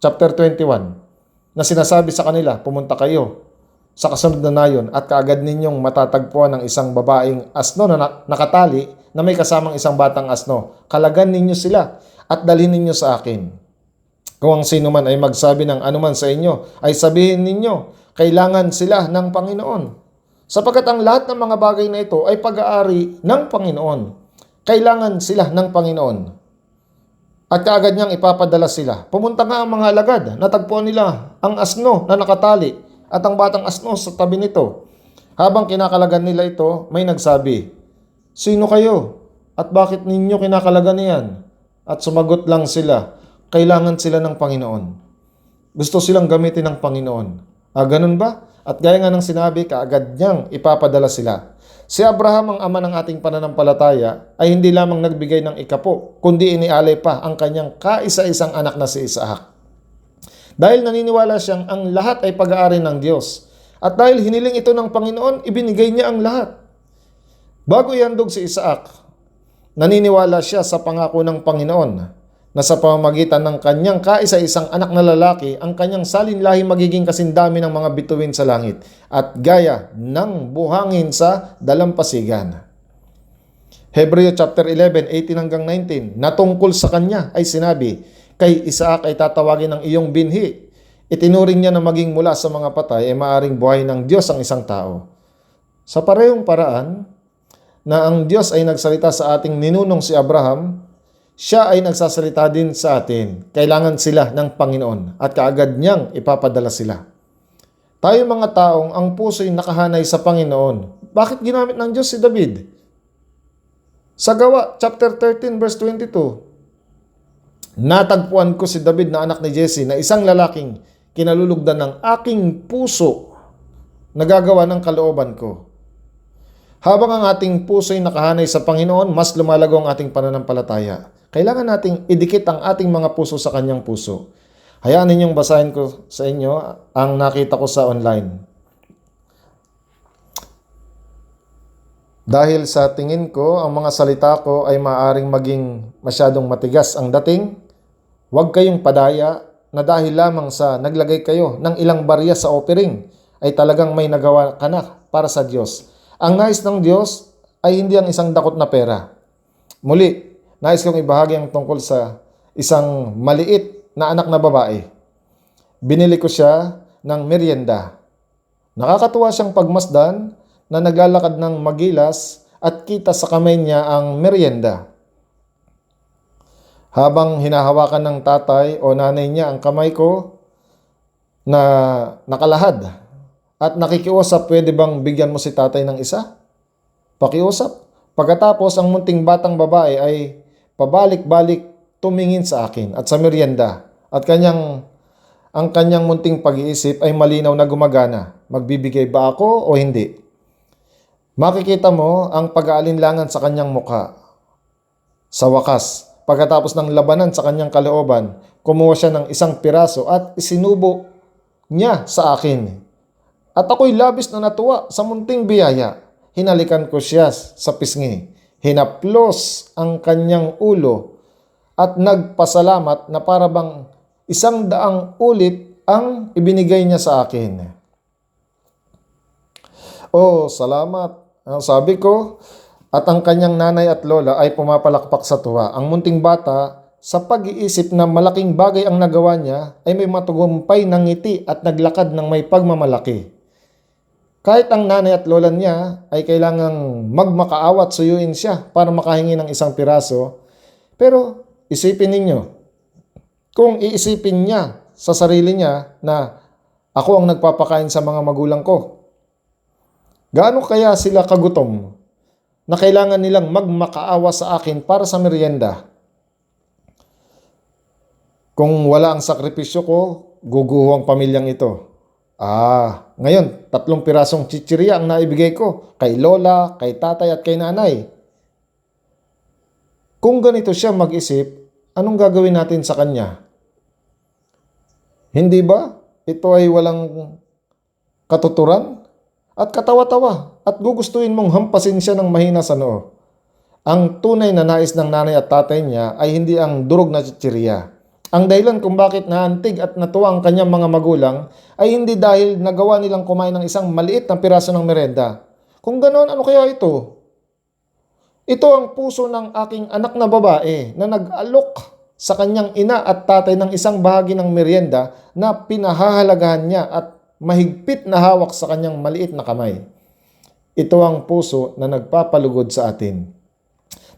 chapter 21, na sinasabi sa kanila, pumunta kayo sa kasunod na nayon at kaagad ninyong matatagpuan ng isang babaeng asno na nakatali na may kasamang isang batang asno. Kalagan ninyo sila at dalhin ninyo sa akin. Kung ang sino man ay magsabi ng anuman sa inyo, ay sabihin ninyo, kailangan sila ng Panginoon. Sapagkat ang lahat ng mga bagay na ito ay pag-aari ng Panginoon. Kailangan sila ng Panginoon. At kaagad niyang ipapadala sila. Pumunta nga ang mga alagad, natagpuan nila ang asno na nakatali at ang batang asno sa tabi nito. Habang kinakalagan nila ito, may nagsabi, sino kayo? At bakit ninyo kinakalagan niyan? At sumagot lang sila, kailangan sila ng Panginoon. Gusto silang gamitin ng Panginoon. Ganun ba? At gaya nga ng sinabi, kaagad niyang ipapadala sila. Si Abraham, ang ama ng ating pananampalataya, ay hindi lamang nagbigay ng ikapo, kundi inialay pa ang kanyang kaisa-isang anak na si Isaac. Dahil naniniwala siyang ang lahat ay pag-aari ng Diyos. At dahil hiniling ito ng Panginoon, ibinigay niya ang lahat. Bago ihandog si Isaac, naniniwala siya sa pangako ng Panginoon na sa pamamagitan ng kanyang kaisa-isang anak na lalaki, ang kanyang salinlahi magiging kasindami ng mga bituin sa langit at gaya ng buhangin sa dalampasigan. Hebreo chapter 11, 18 hanggang 19, na tungkol sa kanya ay sinabi, kay Isaac ay tatawagin ng iyong binhi. Itinuring niya na maging mula sa mga patay ay maaring buhay ng Diyos ang isang tao. Sa parehong paraan na ang Diyos ay nagsalita sa ating ninunong si Abraham, siya ay nagsasalita din sa atin. Kailangan sila ng Panginoon at kaagad niyang ipapadala sila. Tayo mga taong ang puso'y nakahanay sa Panginoon. Bakit ginamit ng Diyos si David? Sa Gawa chapter 13 verse 22, natagpuan ko si David na anak ni Jesse na isang lalaking kinalulugdan ng aking puso, nagagawa ng kalooban ko. Habang ang ating puso'y nakahanay sa Panginoon, mas lumalago ang ating pananampalataya. Kailangan nating idikit ang ating mga puso sa Kanyang puso. Hayaan ninyong basahin ko sa inyo ang nakita ko sa online. Dahil sa tingin ko, ang mga salita ko ay maaaring maging masyadong matigas ang dating, huwag kayong padaya na dahil lamang sa naglagay kayo ng ilang barya sa offering, ay talagang may nagawa ka na para sa Diyos. Ang nais ng Diyos ay hindi ang isang dakot na pera. Muli, nais kong ibahagi ang tungkol sa isang maliit na anak na babae. Binili ko siya ng merienda. Nakakatuwa siyang pagmasdan na naglalakad ng magilas at kita sa kamay niya ang merienda. Habang hinahawakan ng tatay o nanay niya ang kamay ko na nakalahad at nakikiusap, pwede bang bigyan mo si tatay ng isa? Pakiusap. Pagkatapos, ang munting batang babae ay pabalik-balik tumingin sa akin at sa merienda at ang kanyang munting pag-iisip ay malinaw na gumagana. Magbibigay ba ako o hindi? Makikita mo ang pag-aalinlangan sa kanyang mukha. Sa wakas, pagkatapos ng labanan sa kanyang kalooban, kumuha siya ng isang piraso at isinubo niya sa akin. At ako'y labis na natuwa sa munting biyaya. Hinalikan ko siya sa pisngi. Hinaplos ang kanyang ulo at nagpasalamat na para bang 100 ulit ang ibinigay niya sa akin. Oh, salamat. Ang sabi ko, at ang kanyang nanay at lola ay pumapalakpak sa tuwa. Ang munting bata, sa pag-iisip na malaking bagay ang nagawa niya, ay may matugumpay ng ngiti at naglakad ng may pagmamalaki. Kahit ang nanay at lola niya ay kailangang magmakaawa at suyuin siya para makahingi ng isang piraso. Pero isipin ninyo, kung iisipin niya sa sarili niya na ako ang nagpapakain sa mga magulang ko, gaano kaya sila kagutom na kailangan nilang magmakaawa sa akin para sa merienda? Kung wala ang sakripisyo ko, guguho ang pamilyang ito. Ngayon, 3 pirasong chichirya ang naibigay ko kay lola, kay tatay at kay nanay. Kung ganito siya mag-isip, anong gagawin natin sa kanya? Hindi ba ito ay walang katuturan at katawa-tawa at gugustuhin mong hampasin siya ng mahina sa noo? Ang tunay na nais ng nanay at tatay niya ay hindi ang durog na chichirya. Ang dahilan kung bakit naantig at natuwa ang kanyang mga magulang ay hindi dahil nagawa nilang kumain ng isang maliit na piraso ng merenda. Kung ganoon, ano kaya ito? Ito ang puso ng aking anak na babae na nag-alok sa kanyang ina at tatay ng isang bahagi ng merienda na pinahahalagahan niya at mahigpit na hawak sa kanyang maliit na kamay. Ito ang puso na nagpapalugod sa atin.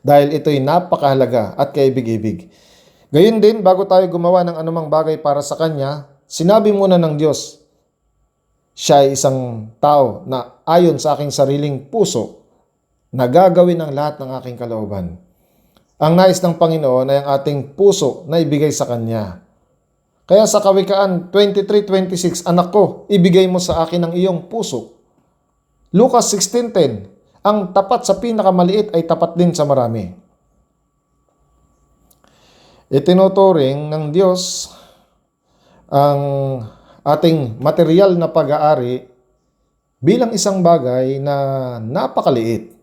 Dahil ito'y napakahalaga at kaibig-ibig. Gayun din, bago tayo gumawa ng anumang bagay para sa Kanya, sinabi muna ng Diyos, siya ay isang tao na ayon sa aking sariling puso na gagawin ang lahat ng aking kalooban. Ang nais ng Panginoon ay ang ating puso na ibigay sa Kanya. Kaya sa Kawikaan 23:26, anak ko, ibigay mo sa akin ang iyong puso. Lucas 16:10, ang tapat sa pinakamaliit ay tapat din sa marami. Itinuturing ng Diyos ang ating material na pag-aari bilang isang bagay na napakaliit.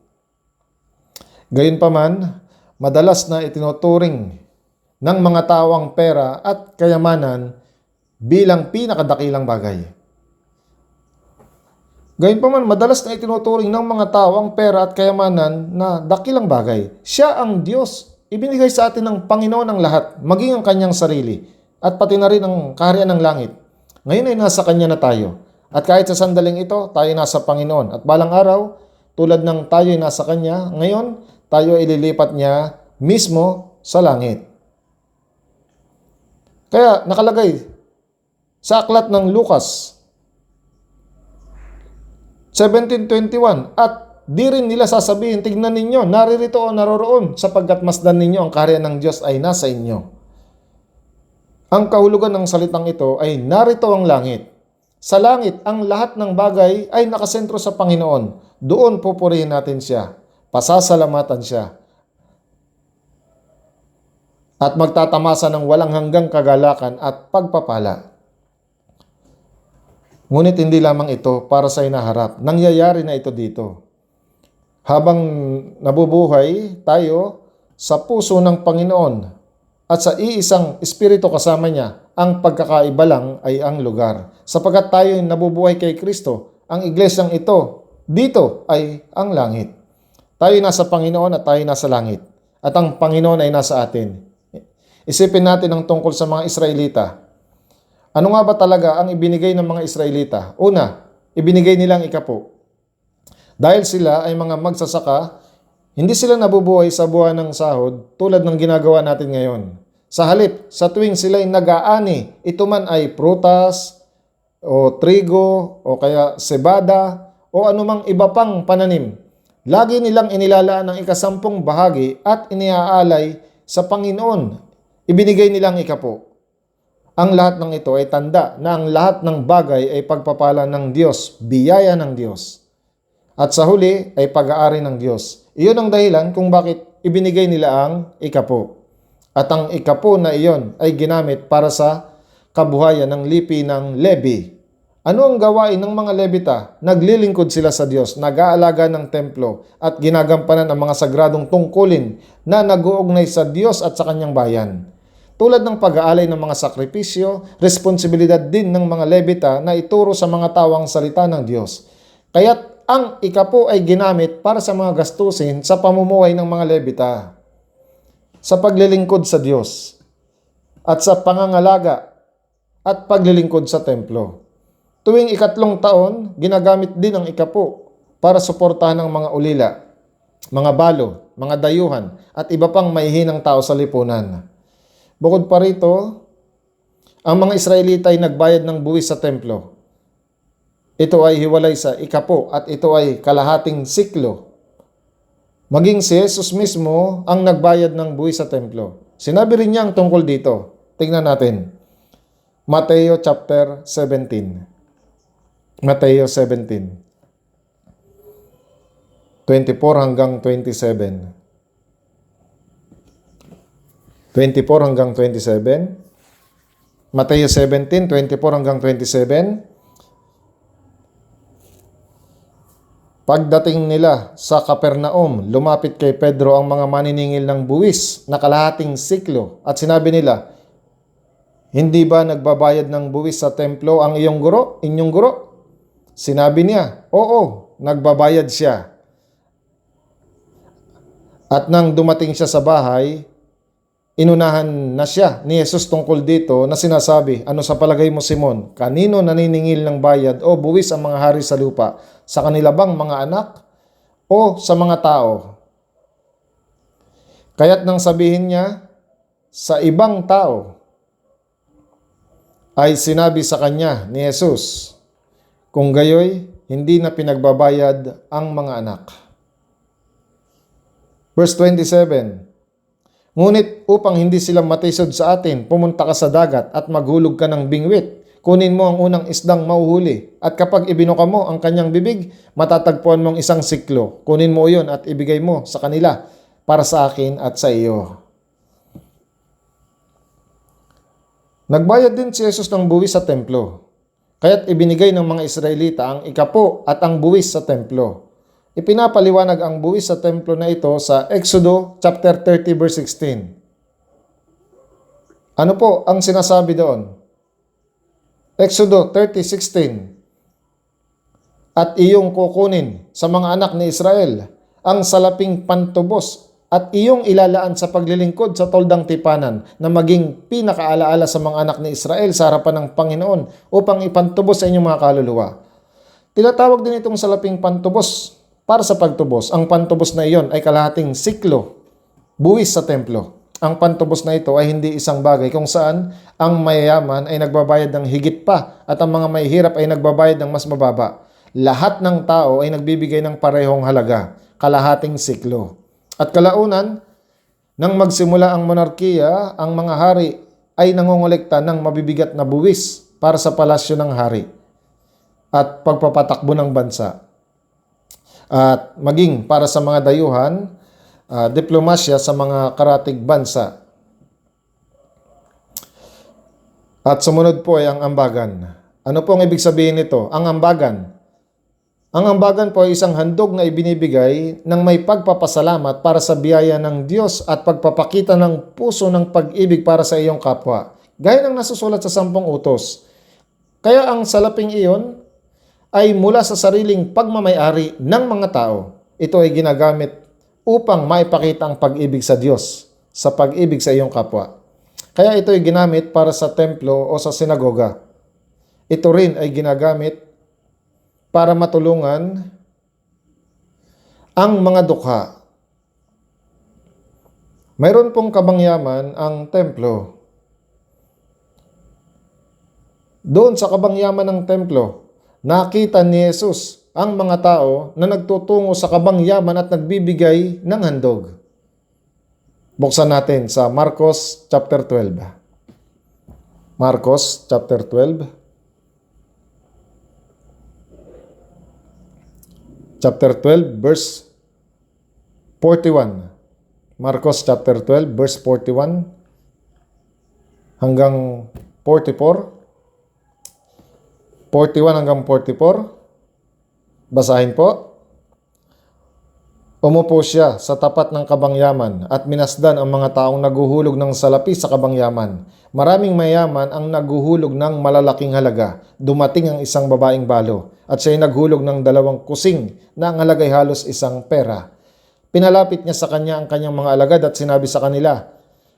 Gayunpaman, madalas na itinuturing ng mga tao ang pera at kayamanan bilang pinakadakilang bagay. Gayunpaman, madalas na itinuturing ng mga tao ang pera at kayamanan na dakilang bagay. Siya ang Diyos. Ibinigay sa atin ng Panginoon ang lahat, maging ang kanyang sarili, at pati na rin ang kaharian ng langit. Ngayon ay nasa Kanya na tayo. At kahit sa sandaling ito, tayo nasa Panginoon. At balang araw, tulad ng tayo ay nasa Kanya, ngayon, tayo ay ililipat Niya mismo sa langit. Kaya nakalagay sa aklat ng Lucas 17:21, at di rin nila sasabihin, tignan ninyo, naririto o naroroon, sapagkat masdan ninyo ang kaharian ng Diyos ay nasa inyo. Ang kahulugan ng salitang ito ay narito ang langit. Sa langit, ang lahat ng bagay ay nakasentro sa Panginoon. Doon pupurihin natin siya, pasasalamatan siya, at magtatamasa ng walang hanggang kagalakan at pagpapala. Ngunit hindi lamang ito para sa hinaharap. Nangyayari na ito dito. Habang nabubuhay tayo sa puso ng Panginoon at sa iisang Espiritu kasama niya, ang pagkakaiba lang ay ang lugar. Sapagkat tayo nabubuhay kay Kristo, ang iglesyang ito, dito ay ang langit. Tayo nasa Panginoon at tayo nasa langit. At ang Panginoon ay nasa atin. Isipin natin ang tungkol sa mga Israelita. Ano nga ba talaga ang ibinigay ng mga Israelita? Una, ibinigay nilang ikapo. Dahil sila ay mga magsasaka, hindi sila nabubuhay sa buwan ng sahod tulad ng ginagawa natin ngayon. Sa halip, sa tuwing sila ay nag-aani, ito man ay prutas, o trigo, o kaya sebada, o anumang iba pang pananim. Lagi nilang inilalaan ng 10% bahagi at iniaalay sa Panginoon. Ibinigay nilang ikapo. Ang lahat ng ito ay tanda na ang lahat ng bagay ay pagpapala ng Diyos, biyaya ng Diyos. At sa huli ay pag-aari ng Diyos. Iyon ang dahilan kung bakit ibinigay nila ang ikapo. At ang ikapo na iyon ay ginamit para sa kabuhayan ng lipi ng Levi. Ano ang gawain ng mga Levita? Naglilingkod sila sa Diyos, nag-aalaga ng templo at ginagampanan ang mga sagradong tungkulin na nag-uugnay sa Diyos at sa kanyang bayan. Tulad ng pag-aalay ng mga sakripisyo, responsibilidad din ng mga Levita na ituro sa mga tao ang salita ng Diyos. Kaya't ang ikapo ay ginamit para sa mga gastusin sa pamumuhay ng mga Levita, sa paglilingkod sa Diyos, at sa pangangalaga at paglilingkod sa templo. Tuwing 3 taon, ginagamit din ang ikapo para suportahan ang mga ulila, mga balo, mga dayuhan, at iba pang maihinang tao sa lipunan. Bukod pa rito, ang mga Israelita ay nagbayad ng buwis sa templo. Ito ay hiwalay sa ikapo at ito ay kalahating siklo. Maging si Jesus mismo ang nagbayad ng buwis sa templo. Sinabi rin niya ang tungkol dito. Tingnan natin. Mateo chapter 17. Mateo 17. 24 hanggang 27. 24 hanggang 27. Mateo 17, 24 hanggang 27. Pagdating nila sa Capernaum, lumapit kay Pedro ang mga maniningil ng buwis na kalahating siklo at sinabi nila, "Hindi ba nagbabayad ng buwis sa templo ang inyong guro? Sinabi niya, "Oo, nagbabayad siya." At nang dumating siya sa bahay, inunahan na siya ni Jesus tungkol dito na sinasabi, "Ano sa palagay mo, Simon? Kanino naniningil ng bayad o buwis ang mga hari sa lupa? Sa kanila bang mga anak o sa mga tao?" Kaya't nang sabihin niya, "Sa ibang tao," ay sinabi sa kanya ni Jesus, "Kung gayoy, hindi na pinagbabayad ang mga anak." Verse 27. "Ngunit upang hindi sila matisod sa atin, pumunta ka sa dagat at maghulog ka ng bingwit. Kunin mo ang unang isdang mauhuli, at kapag ibinuka mo ang kanyang bibig, matatagpuan mong 1 siklo. Kunin mo iyon at ibigay mo sa kanila para sa akin at sa iyo." Nagbayad din si Jesus ng buwis sa templo. Kaya't ibinigay ng mga Israelita ang ikapo at ang buwis sa templo. Ipinapaliwanag ang buwis sa templo na ito sa Exodo chapter 30 verse 16. Ano po ang sinasabi doon? Exodo 30:16. "At iyong kukunin sa mga anak ni Israel ang salaping pantubos at iyong ilalaan sa paglilingkod sa toldang tipanan na maging pinakaalaala sa mga anak ni Israel sa harapan ng Panginoon upang ipantubos sa inyong mga kaluluwa." Tinatawag din itong salaping pantubos para sa pagtubos. Ang pantubos na iyon ay kalahating siklo, buwis sa templo. Ang pantubos na ito ay hindi isang bagay kung saan ang mayayaman ay nagbabayad ng higit pa at ang mga mahihirap ay nagbabayad ng mas mababa. Lahat ng tao ay nagbibigay ng parehong halaga, kalahating siklo. At kalaunan, nang magsimula ang monarkiya, ang mga hari ay nangongolekta ng mabibigat na buwis para sa palasyo ng hari at pagpapatakbo ng bansa. at maging para sa mga dayuhan, diplomasya sa mga karatig bansa. At sumunod po ay ang ambagan. Ano po ang ibig sabihin nito? Ang ambagan. Ang ambagan po ay isang handog na ibinibigay ng may pagpapasalamat para sa biyaya ng Diyos at pagpapakita ng puso ng pag-ibig para sa iyong kapwa. Gaya ng nasusulat sa 10 utos. Kaya ang salaping iyon ay mula sa sariling pagmamayari ng mga tao. Ito ay ginagamit upang maipakita ang pag-ibig sa Diyos, sa pag-ibig sa iyong kapwa. Kaya ito ay ginamit para sa templo o sa sinagoga. Ito rin ay ginagamit para matulungan ang mga dukha. Mayroon pong kabangyaman ang templo. Doon sa kabangyaman ng templo, nakita ni Jesus ang mga tao na nagtutungo sa kabangyaman at nagbibigay ng handog. Buksan natin sa Marcos chapter 12. Marcos chapter 12. Chapter 12 verse 41. Marcos chapter 12 verse 41 hanggang 44. 41 hanggang 44. Basahin po. Umupo siya sa tapat ng kabangyaman at minasdan ang mga taong naguhulog ng salapi sa kabangyaman. Maraming mayaman ang naguhulog ng malalaking halaga. Dumating ang isang babaeng balo at siya'y naghulog ng 2 kusing na ang halaga'y halos 1 pera. Pinalapit niya sa kanya ang kanyang mga alagad at sinabi sa kanila,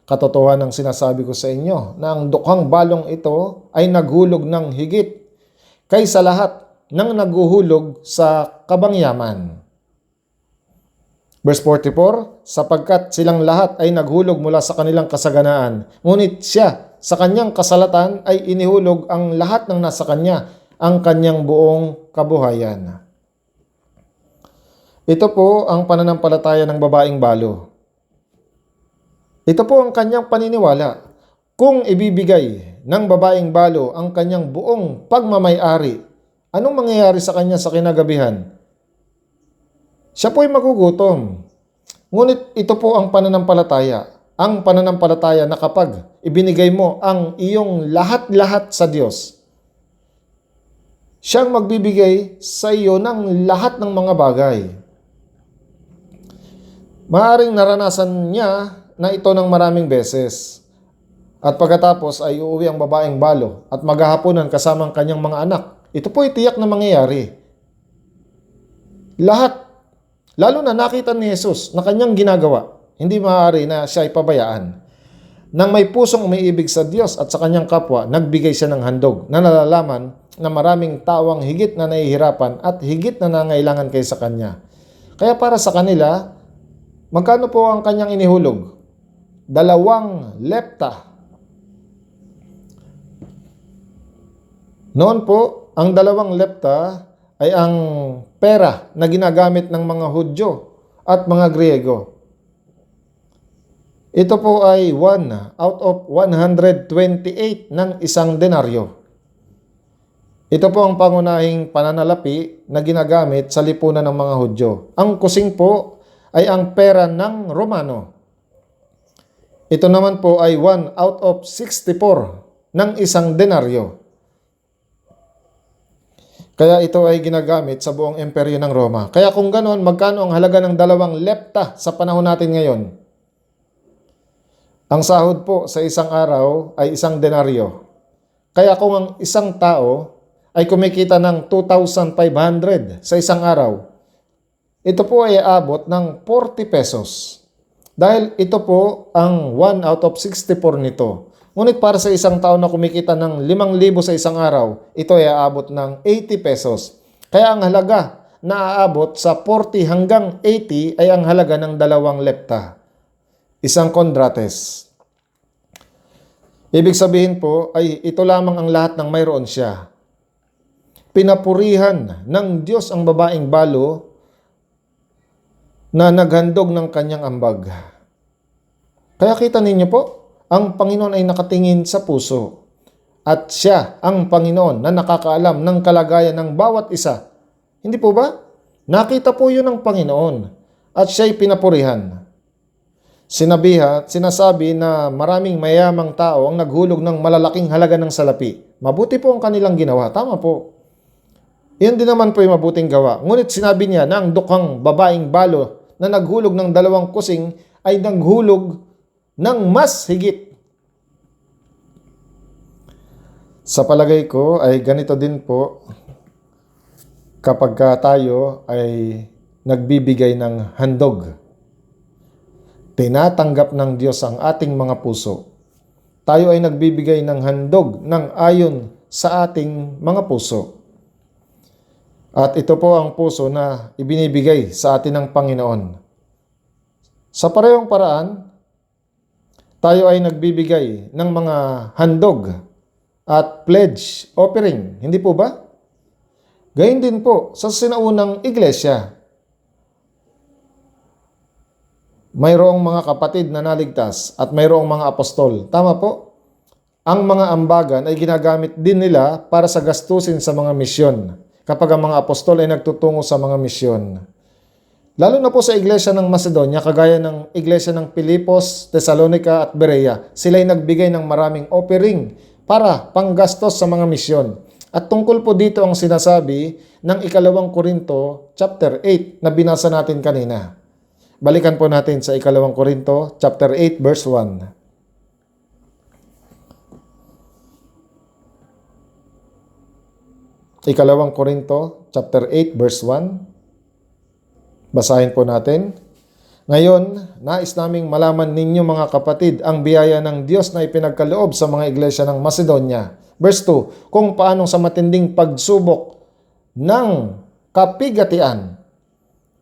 "Katotohanan ang sinasabi ko sa inyo na ang dukhang balong ito ay naghulog ng higit kaysa lahat ng naguhulog sa kabangyaman." Verse 44, sapagkat silang lahat ay naghulog mula sa kanilang kasaganaan, ngunit siya sa kanyang kasalatan ay inihulog ang lahat ng nasa kanya, ang kanyang buong kabuhayan. Ito po ang pananampalataya ng babaeng balo. Ito po ang kanyang paniniwala. Kung ibibigay ng babaeng balo ang kanyang buong pagmamayari, anong mangyayari sa kanya sa kinagabihan? Siya po ay magugutom. Ngunit ito po ang pananampalataya. Ang pananampalataya na kapag ibinigay mo ang iyong lahat-lahat sa Diyos, siyang magbibigay sa iyo ng lahat ng mga bagay. Maaaring naranasan niya na ito ng maraming beses. At pagkatapos ay uuwi ang babaeng balo at maghahaponan kasama ang kanyang mga anak. Ito po ay tiyak na mangyayari. Lahat. Lalo na nakita ni Jesus na kanyang ginagawa, hindi maaari na siya ay pabayaan. Nang may pusong umiibig sa Diyos at sa kanyang kapwa, nagbigay siya ng handog na nalalaman na maraming tao ang higit na nahihirapan at higit na nangailangan kaysa kanya. Kaya para sa kanila, magkano po ang kanyang inihulog? 2 lepta. Noon po, ang 2 lepta ay ang pera na ginagamit ng mga Hudyo at mga Griego. Ito po ay 1 out of 128 ng 1 denaryo. Ito po ang pangunahing pananalapi na ginagamit sa lipunan ng mga Hudyo. Ang kusing po ay ang pera ng Romano. Ito naman po ay 1 out of 64 ng 1 denaryo. Kaya ito ay ginagamit sa buong imperyo ng Roma. Kaya kung ganoon, magkano ang halaga ng 2 lepta sa panahon natin ngayon? Ang sahod po sa isang araw ay 1 denaryo. Kaya kung ang isang tao ay kumikita ng 2,500 sa isang araw, ito po ay aabot ng 40 pesos. Dahil ito po ang 1 out of 64 nito. Ngunit para sa isang tao na kumikita ng 5,000 sa isang araw, ito ay aabot ng 80 pesos. Kaya ang halaga na aabot sa 40 hanggang 80 ay ang halaga ng 2 lepta. 1 kondrates. Ibig sabihin po ay ito lamang ang lahat ng mayroon siya. Pinapurihan ng Diyos ang babaeng balo na naghandog ng kanyang ambag. Kaya kita ninyo po, ang Panginoon ay nakatingin sa puso at siya ang Panginoon na nakakaalam ng kalagayan ng bawat isa. Hindi po ba? Nakita po yun ng Panginoon at siya'y pinapurihan. Sinasabi na maraming mayamang tao ang naghulog ng malalaking halaga ng salapi. Mabuti po ang kanilang ginawa. Tama po. Iyon din naman po yung mabuting gawa. Ngunit sinabi niya na ang dukhang babaeng balo na naghulog ng 2 kusing ay naghulog ng mas higit. Sa palagay ko ay ganito din po kapag tayo ay nagbibigay ng handog. Tinatanggap ng Diyos ang ating mga puso. Tayo ay nagbibigay ng handog ng ayon sa ating mga puso. At ito po ang puso na ibinibigay sa atin ng Panginoon. Sa parehong paraan, tayo ay nagbibigay ng mga handog at pledge offering. Hindi po ba? Gayun din po sa sinaunang iglesia. Mayroong mga kapatid na naligtas at mayroong mga apostol. Tama po? Ang mga ambagan ay ginagamit din nila para sa gastusin sa mga misyon kapag ang mga apostol ay nagtutungo sa mga misyon. Lalo na po sa iglesia ng Macedonia, kagaya ng iglesia ng Pilipos, Thessalonica at Berea, sila ay nagbigay ng maraming offering para panggastos sa mga misyon. At tungkol po dito ang sinasabi ng 2 Korinto chapter 8 na binasa natin kanina. Balikan po natin sa 2 Korinto chapter 8 verse 1. 2 Korinto chapter 8 verse 1. Basahin po natin. Ngayon, nais naming malaman ninyo mga kapatid ang biyaya ng Diyos na ipinagkaloob sa mga iglesia ng Macedonia. Verse 2, kung paano sa matinding pagsubok ng kapigatian.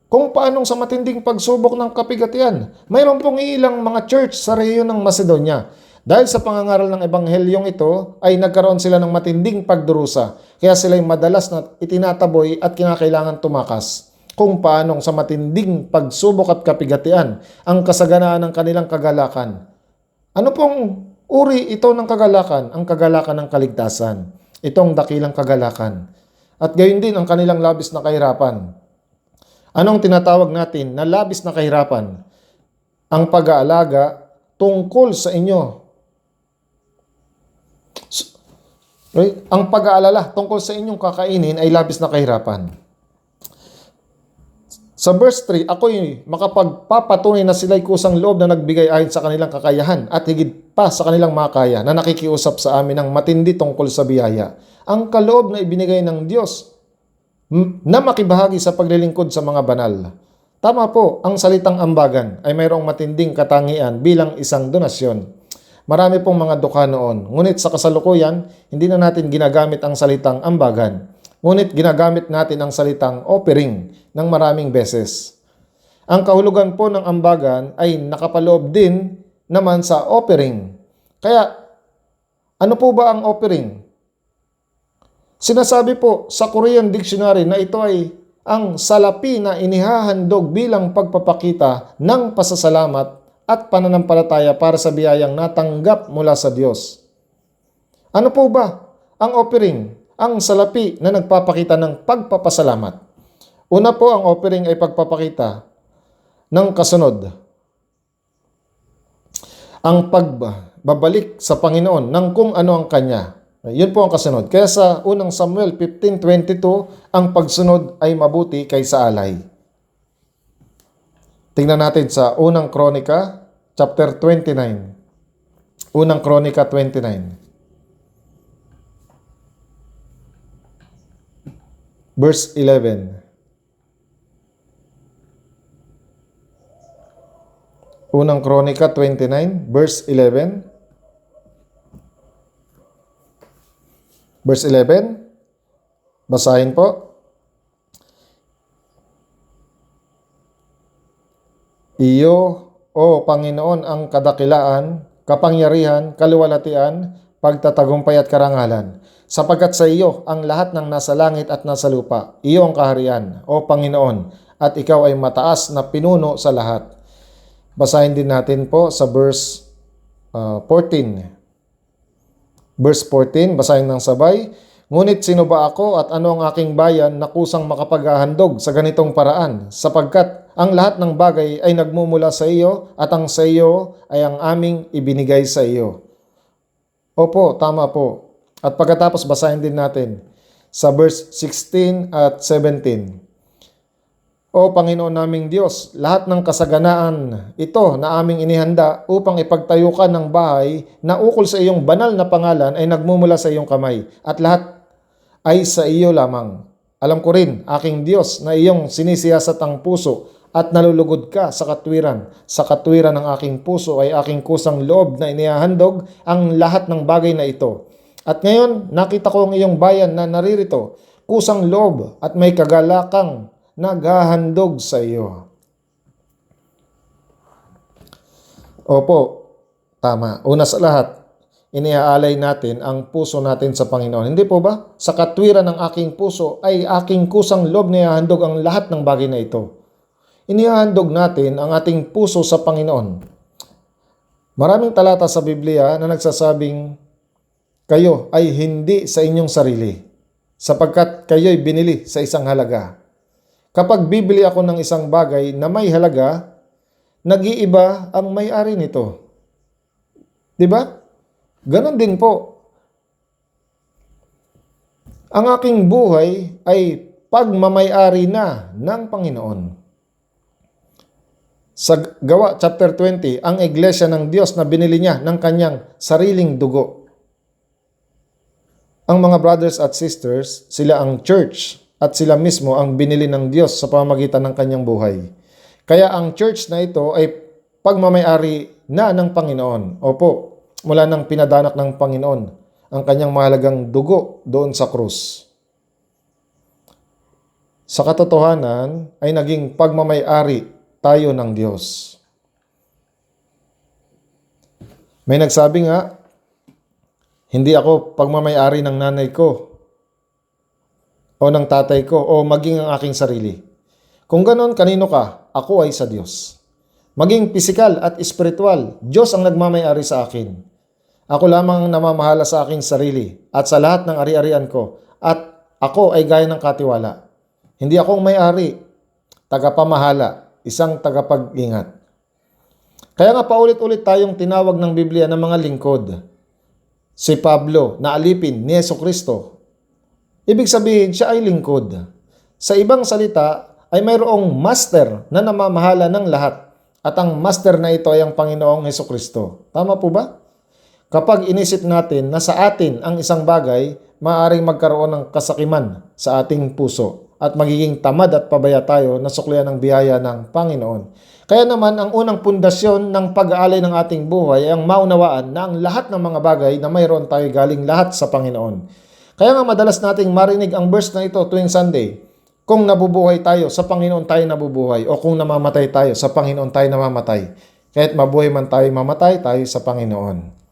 Kung paano sa matinding pagsubok ng kapigatian. Mayroon pong ilang mga church sa rehiyon ng Macedonia. Dahil sa pangangaral ng ebanghelyong ito, ay nagkaroon sila ng matinding pagdurusa. Kaya sila'y madalas na itinataboy at kinakailangan tumakas. Kung paanong sa matinding pagsubok at kapigatian ang kasaganaan ng kanilang kagalakan. Ano pong uri ito ng kagalakan? Ang kagalakan ng kaligtasan. Itong dakilang kagalakan. At gayon din ang kanilang labis na kahirapan. Anong tinatawag natin na labis na kahirapan? Ang pag-aalaga tungkol sa inyo. Right? Ang pag-aalala tungkol sa inyong kakainin ay labis na kahirapan. Sa verse 3, ako'y makapagpapatunay na sila'y kusang loob na nagbigay ayon sa kanilang kakayahan at higit pa sa kanilang makaya na nakikiusap sa amin ng matindi tungkol sa biyaya. Ang kaloob na ibinigay ng Diyos na makibahagi sa paglilingkod sa mga banal. Tama po, ang salitang ambagan ay mayroong matinding katangian bilang isang donasyon. Marami pong mga dukha noon, ngunit sa kasalukuyan, hindi na natin ginagamit ang salitang ambagan. Ngunit ginagamit natin ang salitang offering ng maraming beses. Ang kahulugan po ng ambagan ay nakapaloob din naman sa offering. Kaya, ano po ba ang offering? Sinasabi po sa Korean Dictionary na ito ay ang salapi na inihahandog bilang pagpapakita ng pasasalamat at pananampalataya para sa biyayang natanggap mula sa Diyos. Ano po ba ang offering? Ang salapi na nagpapakita ng pagpapasalamat. Una po, ang offering ay pagpapakita ng kasunod. Ang pagbabalik sa Panginoon ng kung ano ang Kanya. Yun po ang kasunod. Kaya sa unang Samuel 15:22, ang pagsunod ay mabuti kaysa alay. Tingnan natin sa unang Kronika, chapter 29. Unang Kronika 29. Verse 11. Unang Kronika 29, verse 11. Verse 11. Basahin po. Iyo, O Panginoon, ang kadakilaan, kapangyarihan, kaluwalhatian, pagtatagumpay at karangalan. Sapagkat sa iyo ang lahat ng nasa langit at nasa lupa. Iyo ang kaharian, O Panginoon, at ikaw ay mataas na pinuno sa lahat. Basahin din natin po sa verse 14. Verse 14, basahin ng sabay. Ngunit sino ba ako at ano ang aking bayan na kusang makapaghahandog sa ganitong paraan, sapagkat ang lahat ng bagay ay nagmumula sa iyo at ang sa iyo ay ang aming ibinigay sa iyo. Opo, tama po. At pagkatapos basahin din natin sa verse 16 at 17. O Panginoon naming Diyos, lahat ng kasaganaan ito na aming inihanda upang ipagtayo ka ng bahay na ukol sa iyong banal na pangalan ay nagmumula sa iyong kamay, at lahat ay sa iyo lamang. Alam ko rin, aking Diyos, na iyong sinisiyasat ang puso at nalulugod ka sa katwiran. Sa katwiran ng aking puso ay aking kusang loob na inihahandog ang lahat ng bagay na ito. At ngayon, nakita ko ang iyong bayan na naririto, kusang loob at may kagalakang naghahandog sa iyo. Opo, tama. Una sa lahat, iniaalay natin ang puso natin sa Panginoon. Hindi po ba? Sa katwiran ng aking puso ay aking kusang loob na ihahandog ang lahat ng bagay na ito. Inihahandog natin ang ating puso sa Panginoon. Maraming talata sa Biblia na nagsasabing, kayo ay hindi sa inyong sarili, sapagkat kayo'y binili sa isang halaga. Kapag bibili ako ng isang bagay na may halaga, nag-iiba ang may-ari nito. Diba? Ganon din po. Ang aking buhay ay pagmamay-ari na ng Panginoon. Sa Gawa chapter 20, ang iglesia ng Diyos na binili niya ng kanyang sariling dugo. Ang mga brothers at sisters, sila ang church at sila mismo ang binili ng Diyos sa pamamagitan ng kanyang buhay. Kaya ang church na ito ay pagmamay-ari na ng Panginoon. Opo, mula nang pinadanak ng Panginoon ang kanyang mahalagang dugo doon sa krus. Sa katotohanan ay naging pagmamay-ari tayo ng Diyos. May nagsabi nga, hindi ako pagmamay-ari ng nanay ko o ng tatay ko o maging ang aking sarili. Kung ganon, kanino ka? Ako ay sa Diyos. Maging pisikal at espiritual, Diyos ang nagmamay-ari sa akin. Ako lamang ang namamahala sa aking sarili at sa lahat ng ari-arian ko, at ako ay gaya ng katiwala. Hindi akong may-ari, tagapamahala, isang tagapag-ingat. Kaya nga paulit-ulit tayong tinawag ng Biblia ng mga lingkod. Si Pablo na alipin ni Jesucristo. Ibig sabihin, siya ay lingkod. Sa ibang salita, ay mayroong master na namamahala ng lahat. At ang master na ito ay ang Panginoong Jesucristo. Tama po ba? Kapag inisip natin na sa atin ang isang bagay, maaaring magkaroon ng kasakiman sa ating puso at magiging tamad at pabaya tayo na suklian ng biyaya ng Panginoon. Kaya naman, ang unang pundasyon ng pag-aalay ng ating buhay ay ang maunawaan na ang lahat ng mga bagay na mayroon tayo galing lahat sa Panginoon. Kaya nga madalas nating marinig ang verse na ito tuwing Sunday. Kung nabubuhay tayo, sa Panginoon tayo nabubuhay. O kung namamatay tayo, sa Panginoon tayo namamatay. Kahit mabuhay man tayo, mamatay tayo sa Panginoon.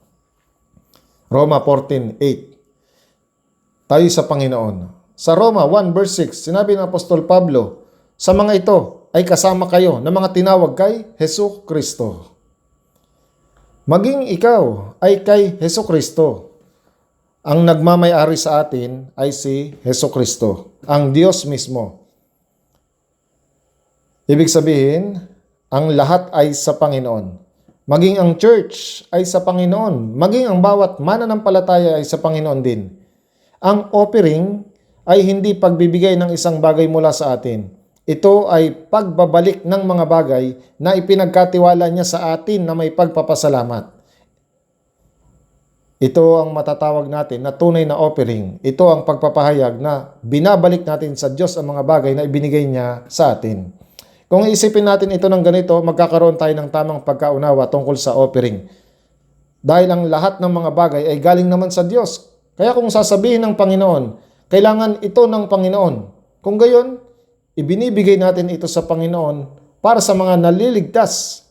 Roma 14:8. Tayo sa Panginoon. Sa Roma 1 verse 6, sinabi ng Apostol Pablo, sa mga ito ay kasama kayo na mga tinawag kay Hesus Kristo. Maging ikaw ay kay Hesus Kristo. Ang nagmamay-ari sa atin ay si Hesus Kristo, ang Diyos mismo. Ibig sabihin, ang lahat ay sa Panginoon. Maging ang church ay sa Panginoon. Maging ang bawat mananampalataya ay sa Panginoon din. Ang offering ay hindi pagbibigay ng isang bagay mula sa atin. Ito ay pagbabalik ng mga bagay na ipinagkatiwala niya sa atin na may pagpapasalamat. Ito ang matatawag natin na tunay na offering. Ito ang pagpapahayag na binabalik natin sa Diyos ang mga bagay na ibinigay niya sa atin. Kung isipin natin ito ng ganito, magkakaroon tayo ng tamang pagkaunawa tungkol sa offering. Dahil ang lahat ng mga bagay ay galing naman sa Diyos. Kaya kung sasabihin ng Panginoon, kailangan ito ng Panginoon. Kung gayon, ibinibigay natin ito sa Panginoon para sa mga naliligtas.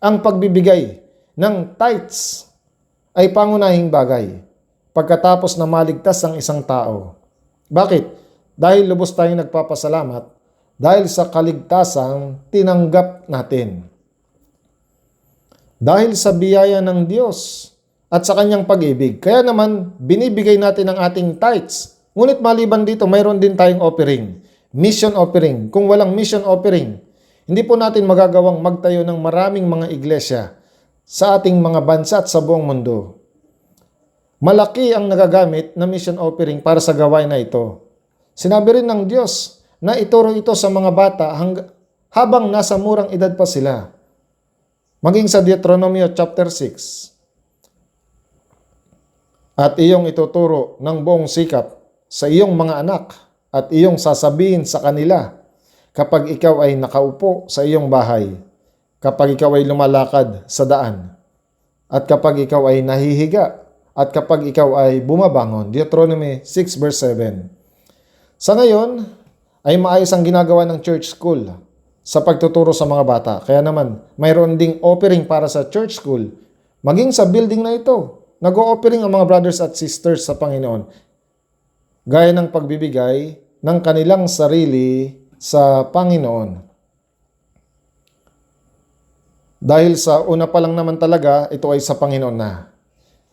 Ang pagbibigay ng tithes ay pangunahing bagay pagkatapos na maligtas ang isang tao. Bakit? Dahil lubos tayong nagpapasalamat dahil sa kaligtasang tinanggap natin. Dahil sa biyaya ng Diyos at sa kanyang pag-ibig. Kaya naman, binibigay natin ang ating tithes Ngunit maliban dito, mayroon din tayong offering. Mission offering. Kung walang mission offering, hindi po natin magagawang magtayo ng maraming mga iglesia sa ating mga bansa at sa buong mundo. Malaki ang nagagamit na mission offering para sa gawain na ito. Sinabi rin ng Diyos na ituro ito sa mga bata habang nasa murang edad pa sila. Maging sa Deuteronomio chapter 6. At iyong ituturo ng buong sikap sa iyong mga anak at iyong sasabihin sa kanila kapag ikaw ay nakaupo sa iyong bahay, kapag ikaw ay lumalakad sa daan, at kapag ikaw ay nahihiga, at kapag ikaw ay bumabangon. Deuteronomy 6 verse 7. Sa ngayon, ay maayos ang ginagawa ng church school sa pagtuturo sa mga bata. Kaya naman, mayroon ding offering para sa church school. Maging sa building na ito, nag-o-offering ang mga brothers at sisters sa Panginoon. Gaya ng pagbibigay ng kanilang sarili sa Panginoon. Dahil sa una pa lang naman talaga, ito ay sa Panginoon na.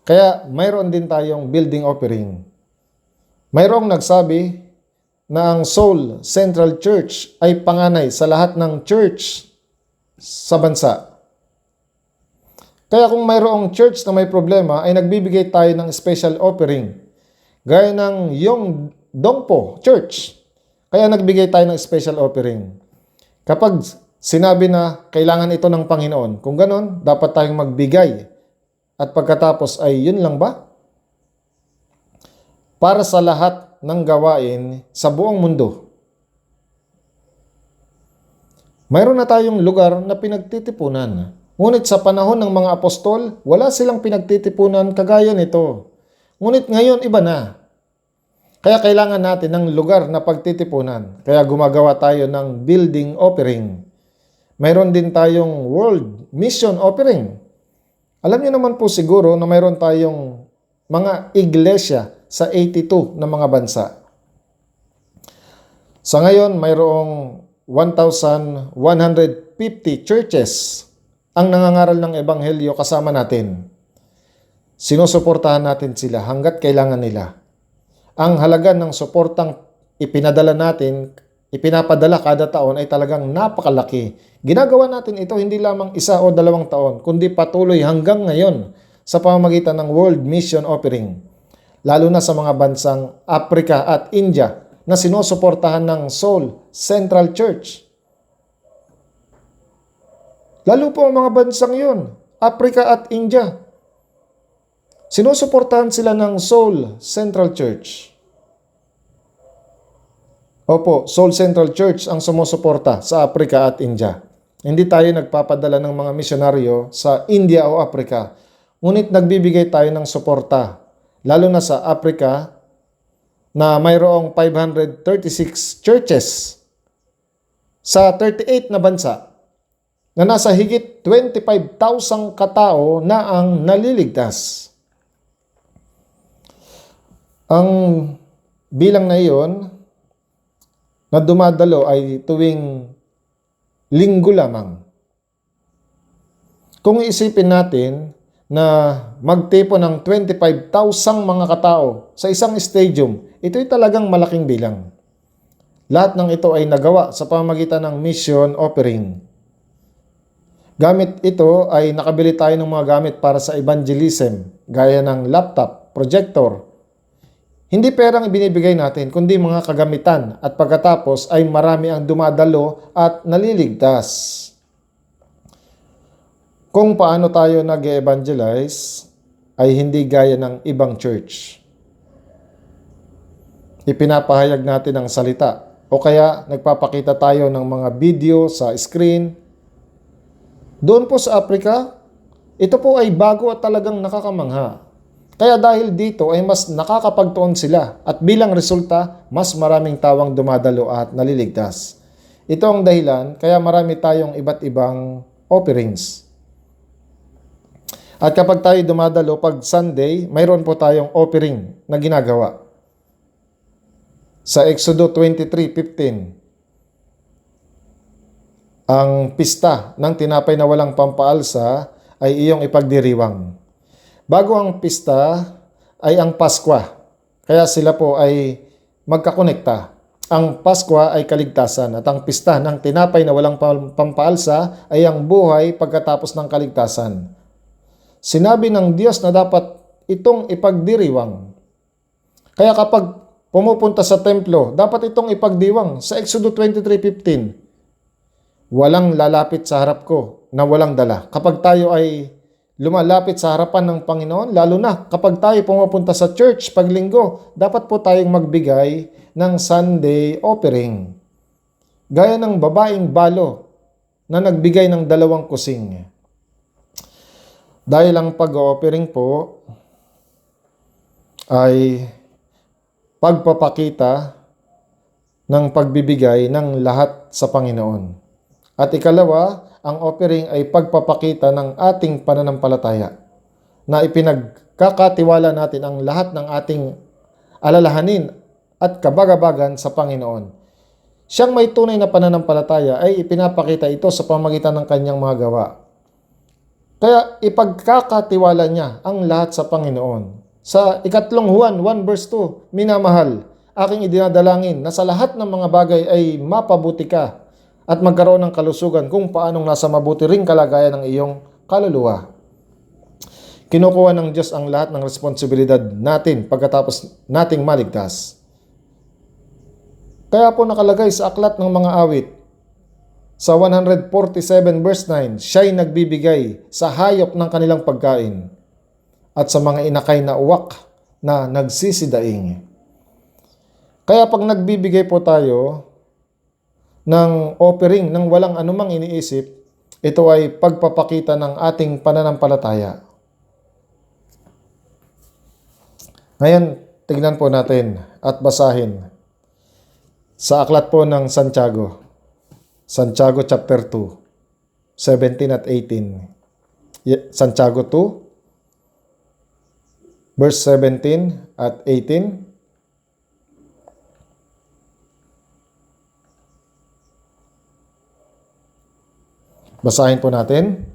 Kaya mayroon din tayong building offering. Mayroong nagsabi na ang Seoul Central Church ay panganay sa lahat ng church sa bansa. Kaya kung mayroong church na may problema, ay nagbibigay tayo ng special offering. Gaya ng Yongdongpo Church. Kaya nagbigay tayo ng special offering. Kapag sinabi na kailangan ito ng Panginoon, kung ganon, dapat tayong magbigay. At pagkatapos ay yun lang ba? Para sa lahat ng gawain sa buong mundo. Mayroon na tayong lugar na pinagtitipunan. Ngunit sa panahon ng mga apostol, wala silang pinagtitipunan kagaya nito. Ngunit ngayon iba na. Kaya kailangan natin ng lugar na pagtitipunan. Kaya gumagawa tayo ng building offering. Mayroon din tayong world mission offering. Alam niyo naman po siguro na mayroon tayong mga iglesia sa 82 na mga bansa. Sa ngayon, mayroong 1,150 churches ang nangangaral ng ebanghelyo kasama natin. Sinusuportahan natin sila hanggat kailangan nila. Ang halaga ng suportang ipinapadala kada taon ay talagang napakalaki. Ginagawa natin ito hindi lamang 1 o 2 taon, kundi patuloy hanggang ngayon sa pamamagitan ng World Mission Offering. Lalo na sa mga bansang Africa at India na sinusuportahan ng Seoul Central Church. Lalo po ang mga bansang yun, Africa at India. Sinusuportahan sila ng Seoul Central Church. Opo, Seoul Central Church ang sumusuporta sa Africa at India. Hindi tayo nagpapadala ng mga misyonaryo sa India o Africa, ngunit nagbibigay tayo ng suporta, lalo na sa Africa na mayroong 536 churches sa 38 na bansa na nasa higit 25,000 katao na ang naliligtas. Ang bilang na iyon na dumadalo ay tuwing linggo lamang. Kung iisipin natin na magtipon ng 25,000 mga katao sa isang stadium, ito'y talagang malaking bilang. Lahat ng ito ay nagawa sa pamamagitan ng mission offering. Gamit ito ay nakabili tayo ng mga gamit para sa evangelism, gaya ng laptop, projector. Hindi perang ibinibigay natin, kundi mga kagamitan at pagkatapos ay marami ang dumadalo at naliligtas. Kung paano tayo nag-evangelize ay hindi gaya ng ibang church. Ipinapahayag natin ang salita o kaya nagpapakita tayo ng mga video sa screen. Doon po sa Africa, ito po ay bago at talagang nakakamangha. Kaya dahil dito ay mas nakakapagtuon sila at bilang resulta, mas maraming tawang dumadalo at naliligtas. Ito ang dahilan kaya marami tayong iba't ibang offerings. At kapag tayo dumadalo pag Sunday, mayroon po tayong offering na ginagawa. Sa Exodo 23:15, ang pista ng tinapay na walang pampaalsa ay iyong ipagdiriwang. Bago ang pista ay ang Paskwa. Kaya sila po ay magkakonekta. Ang Pasko ay kaligtasan at ang pista ng tinapay na walang pampaalsa ay ang buhay pagkatapos ng kaligtasan. Sinabi ng Diyos na dapat itong ipagdiriwang. Kaya kapag pumupunta sa templo, dapat itong ipagdiwang. Sa Exodus 23:15, walang lalapit sa harap ko na walang dala. Kapag tayo ay lumalapit sa harapan ng Panginoon, lalo na kapag tayo pumupunta sa church pag linggo, dapat po tayong magbigay ng Sunday offering. Gaya ng babaeng balo na nagbigay ng 2 kusing. Dahil ang pag-offering po ay pagpapakita ng pagbibigay ng lahat sa Panginoon. At ikalawa, ang offering ay pagpapakita ng ating pananampalataya na ipinagkakatiwala natin ang lahat ng ating alalahanin at kabagabagan sa Panginoon. Siyang may tunay na pananampalataya ay ipinapakita ito sa pamamagitan ng kanyang mga gawa. Kaya ipagkakatiwala niya ang lahat sa Panginoon. Sa 2 Juan 1:2, minamahal, aking idinadalangin na sa lahat ng mga bagay ay mapabuti ka at magkaroon ng kalusugan kung paanong nasa mabuti ring kalagayan ng iyong kaluluwa. Kinukuha ng Diyos ang lahat ng responsibilidad natin pagkatapos nating maligtas. Kaya po nakalagay sa aklat ng mga awit, sa 147:9, siya'y nagbibigay sa hayop ng kanilang pagkain at sa mga inakay na uwak na nagsisidaing. Kaya pag nagbibigay po tayo ng offering ng walang anumang iniisip, ito ay pagpapakita ng ating pananampalataya. Ngayon, tignan po natin at basahin sa aklat po ng Santiago. Santiago chapter 2, 17 at 18. Santiago 2, verse 17 at 18. Basahin po natin.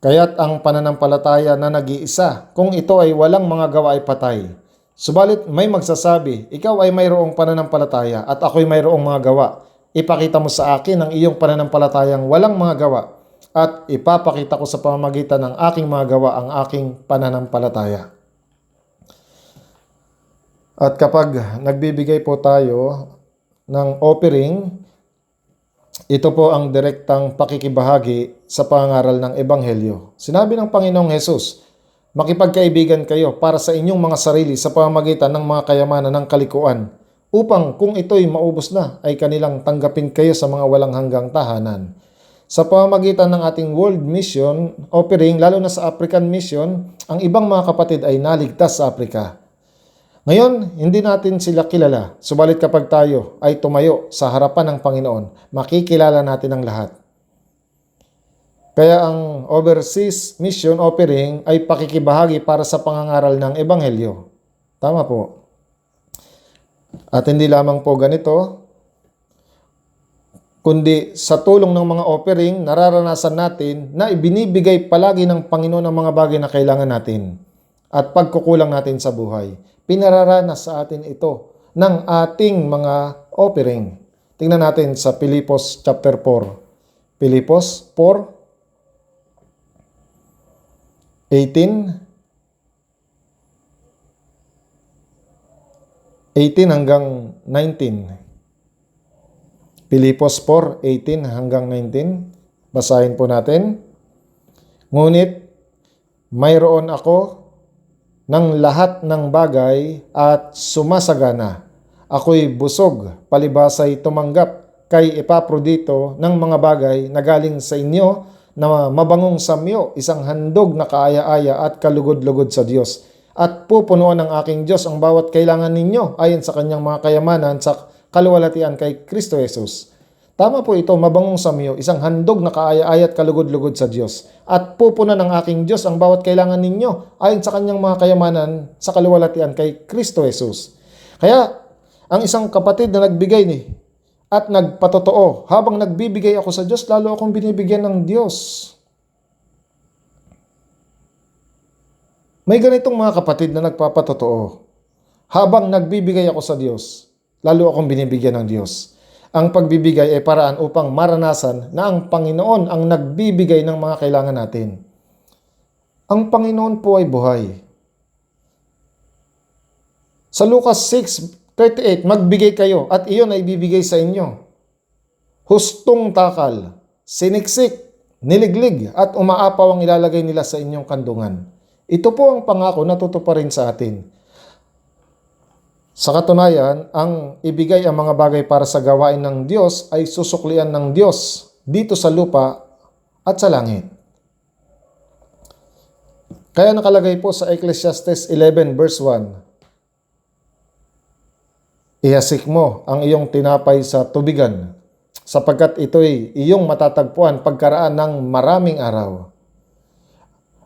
Kaya't ang pananampalataya na nag-iisa, kung ito ay walang mga gawa ay patay. Subalit may magsasabi, ikaw ay mayroong pananampalataya at ako'y mayroong mga gawa. Ipakita mo sa akin ang iyong pananampalatayang walang mga gawa at ipapakita ko sa pamamagitan ng aking mga gawa ang aking pananampalataya. At kapag nagbibigay po tayo ng offering, ito po ang direktang pakikibahagi sa pangaral ng Ebanghelyo. Sinabi ng Panginoong Hesus, makipagkaibigan kayo para sa inyong mga sarili sa pamamagitan ng mga kayamanan ng kalikuan, upang kung ito'y maubos na, ay kanilang tanggapin kayo sa mga walang hanggang tahanan. Sa pamamagitan ng ating World Mission offering, lalo na sa African Mission, ang ibang mga kapatid ay naligtas sa Afrika. Ngayon, hindi natin sila kilala, subalit kapag tayo ay tumayo sa harapan ng Panginoon, makikilala natin ang lahat. Kaya ang Overseas Mission Offering ay pakikibahagi para sa pangangaral ng Ebanghelyo. Tama po. At hindi lamang po ganito, kundi sa tulong ng mga offering, nararanasan natin na ibinibigay palagi ng Panginoon ang mga bagay na kailangan natin at pagkukulang natin sa buhay. Pinararanas sa atin ito ng ating mga offering. Tingnan natin sa Pilipos chapter 4. Pilipos 4:18 hanggang 19. Pilipos 4:18 hanggang 19. Basahin po natin. Ngunit mayroon ako ng lahat ng bagay at sumasagana. Ako'y busog, palibasa'y tumanggap kay Epaprodito ng mga bagay na galing sa inyo na mabangong samyo, isang handog na kaaya-aya at kalugod-lugod sa Diyos. At pupunuan ng aking Diyos ang bawat kailangan ninyo ayon sa kanyang mga kayamanan sa kaluwalhatian kay Kristo Jesus. Tama po ito, mabangong samyo, isang handog na kaaya-aya at kalugod-lugod sa Diyos. At pupunan ng aking Diyos ang bawat kailangan ninyo ayon sa kanyang mga kayamanan sa kaluwalhatian kay Kristo Jesus. Kaya, ang isang kapatid na nagbigay at nagpatotoo, habang nagbibigay ako sa Diyos, lalo akong binibigyan ng Diyos. May ganitong mga kapatid na nagpapatotoo. Habang nagbibigay ako sa Diyos, lalo akong binibigyan ng Diyos. Ang pagbibigay ay paraan upang maranasan na ang Panginoon ang nagbibigay ng mga kailangan natin. Ang Panginoon po ay buhay. Sa Lucas 6:38, magbigay kayo at iyon ay bibigay sa inyo. Hustong takal, siniksik, niliglig at umaapaw ang ilalagay nila sa inyong kandungan. Ito po ang pangako na tutuparin sa atin. Sa katunayan, ang ibigay ang mga bagay para sa gawain ng Diyos ay susuklian ng Diyos dito sa lupa at sa langit. Kaya nakalagay po sa Ecclesiastes 11 verse 1, ihasik mo ang iyong tinapay sa tubigan, sapagkat ito'y iyong matatagpuan pagkaraan ng maraming araw.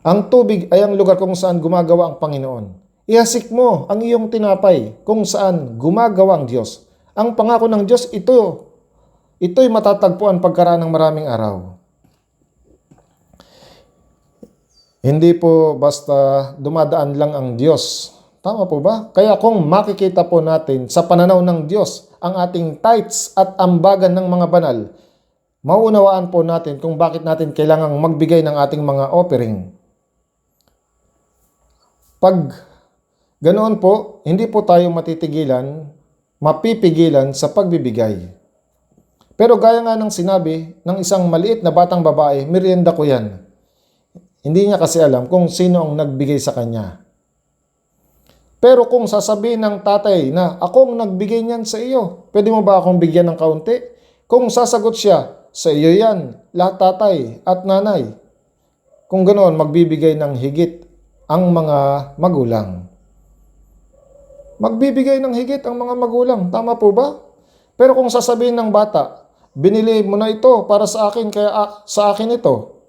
Ang tubig ay ang lugar kung saan gumagawa ang Panginoon. Ihasik mo ang iyong tinapay kung saan gumagawa ang Diyos. Ang pangako ng Diyos, ito'y matatagpuan pagkaraan ng maraming araw. Hindi po basta dumadaan lang ang Diyos. Tama po ba? Kaya kung makikita po natin sa pananaw ng Diyos ang ating tithes at ambagan ng mga banal, mauunawaan po natin kung bakit natin kailangang magbigay ng ating mga offering. Pag ganoon po, hindi po tayo mapipigilan sa pagbibigay. Pero gaya nga ng sinabi ng isang maliit na batang babae, merienda ko yan. Hindi niya kasi alam kung sino ang nagbigay sa kanya. Pero kung sasabihin ng tatay na akong nagbigay niyan sa iyo, pwede mo ba akong bigyan ng kaunti? Kung sasagot siya, sa iyo yan, lahat tatay at nanay. Kung ganoon, magbibigay ng higit ang mga magulang. Magbibigay ng higit ang mga magulang. Tama po ba? Pero kung sasabihin ng bata, binili mo na ito para sa akin, kaya sa akin ito.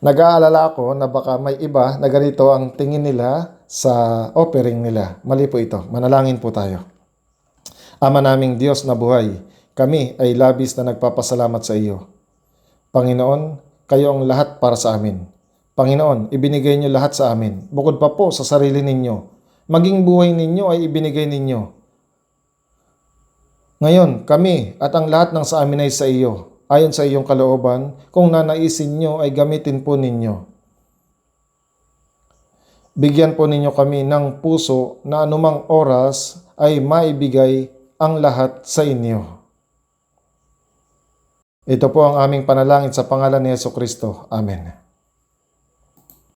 Nag-aalala ako na baka may iba na ganito ang tingin nila sa offering nila. Mali po ito. Manalangin po tayo. Ama naming Diyos na buhay, kami ay labis na nagpapasalamat sa iyo. Panginoon, kayo ang lahat para sa amin. Panginoon, ibinigay niyo lahat sa amin. Bukod pa po sa sarili ninyo. Maging buhay ninyo ay ibinigay ninyo. Ngayon, kami at ang lahat ng sa amin ay sa iyo. Ayon sa iyong kalooban, kung nanaisin nyo ay gamitin po ninyo. Bigyan po ninyo kami ng puso na anumang oras ay maibigay ang lahat sa inyo. Ito po ang aming panalangin sa pangalan ni Jesucristo. Amen.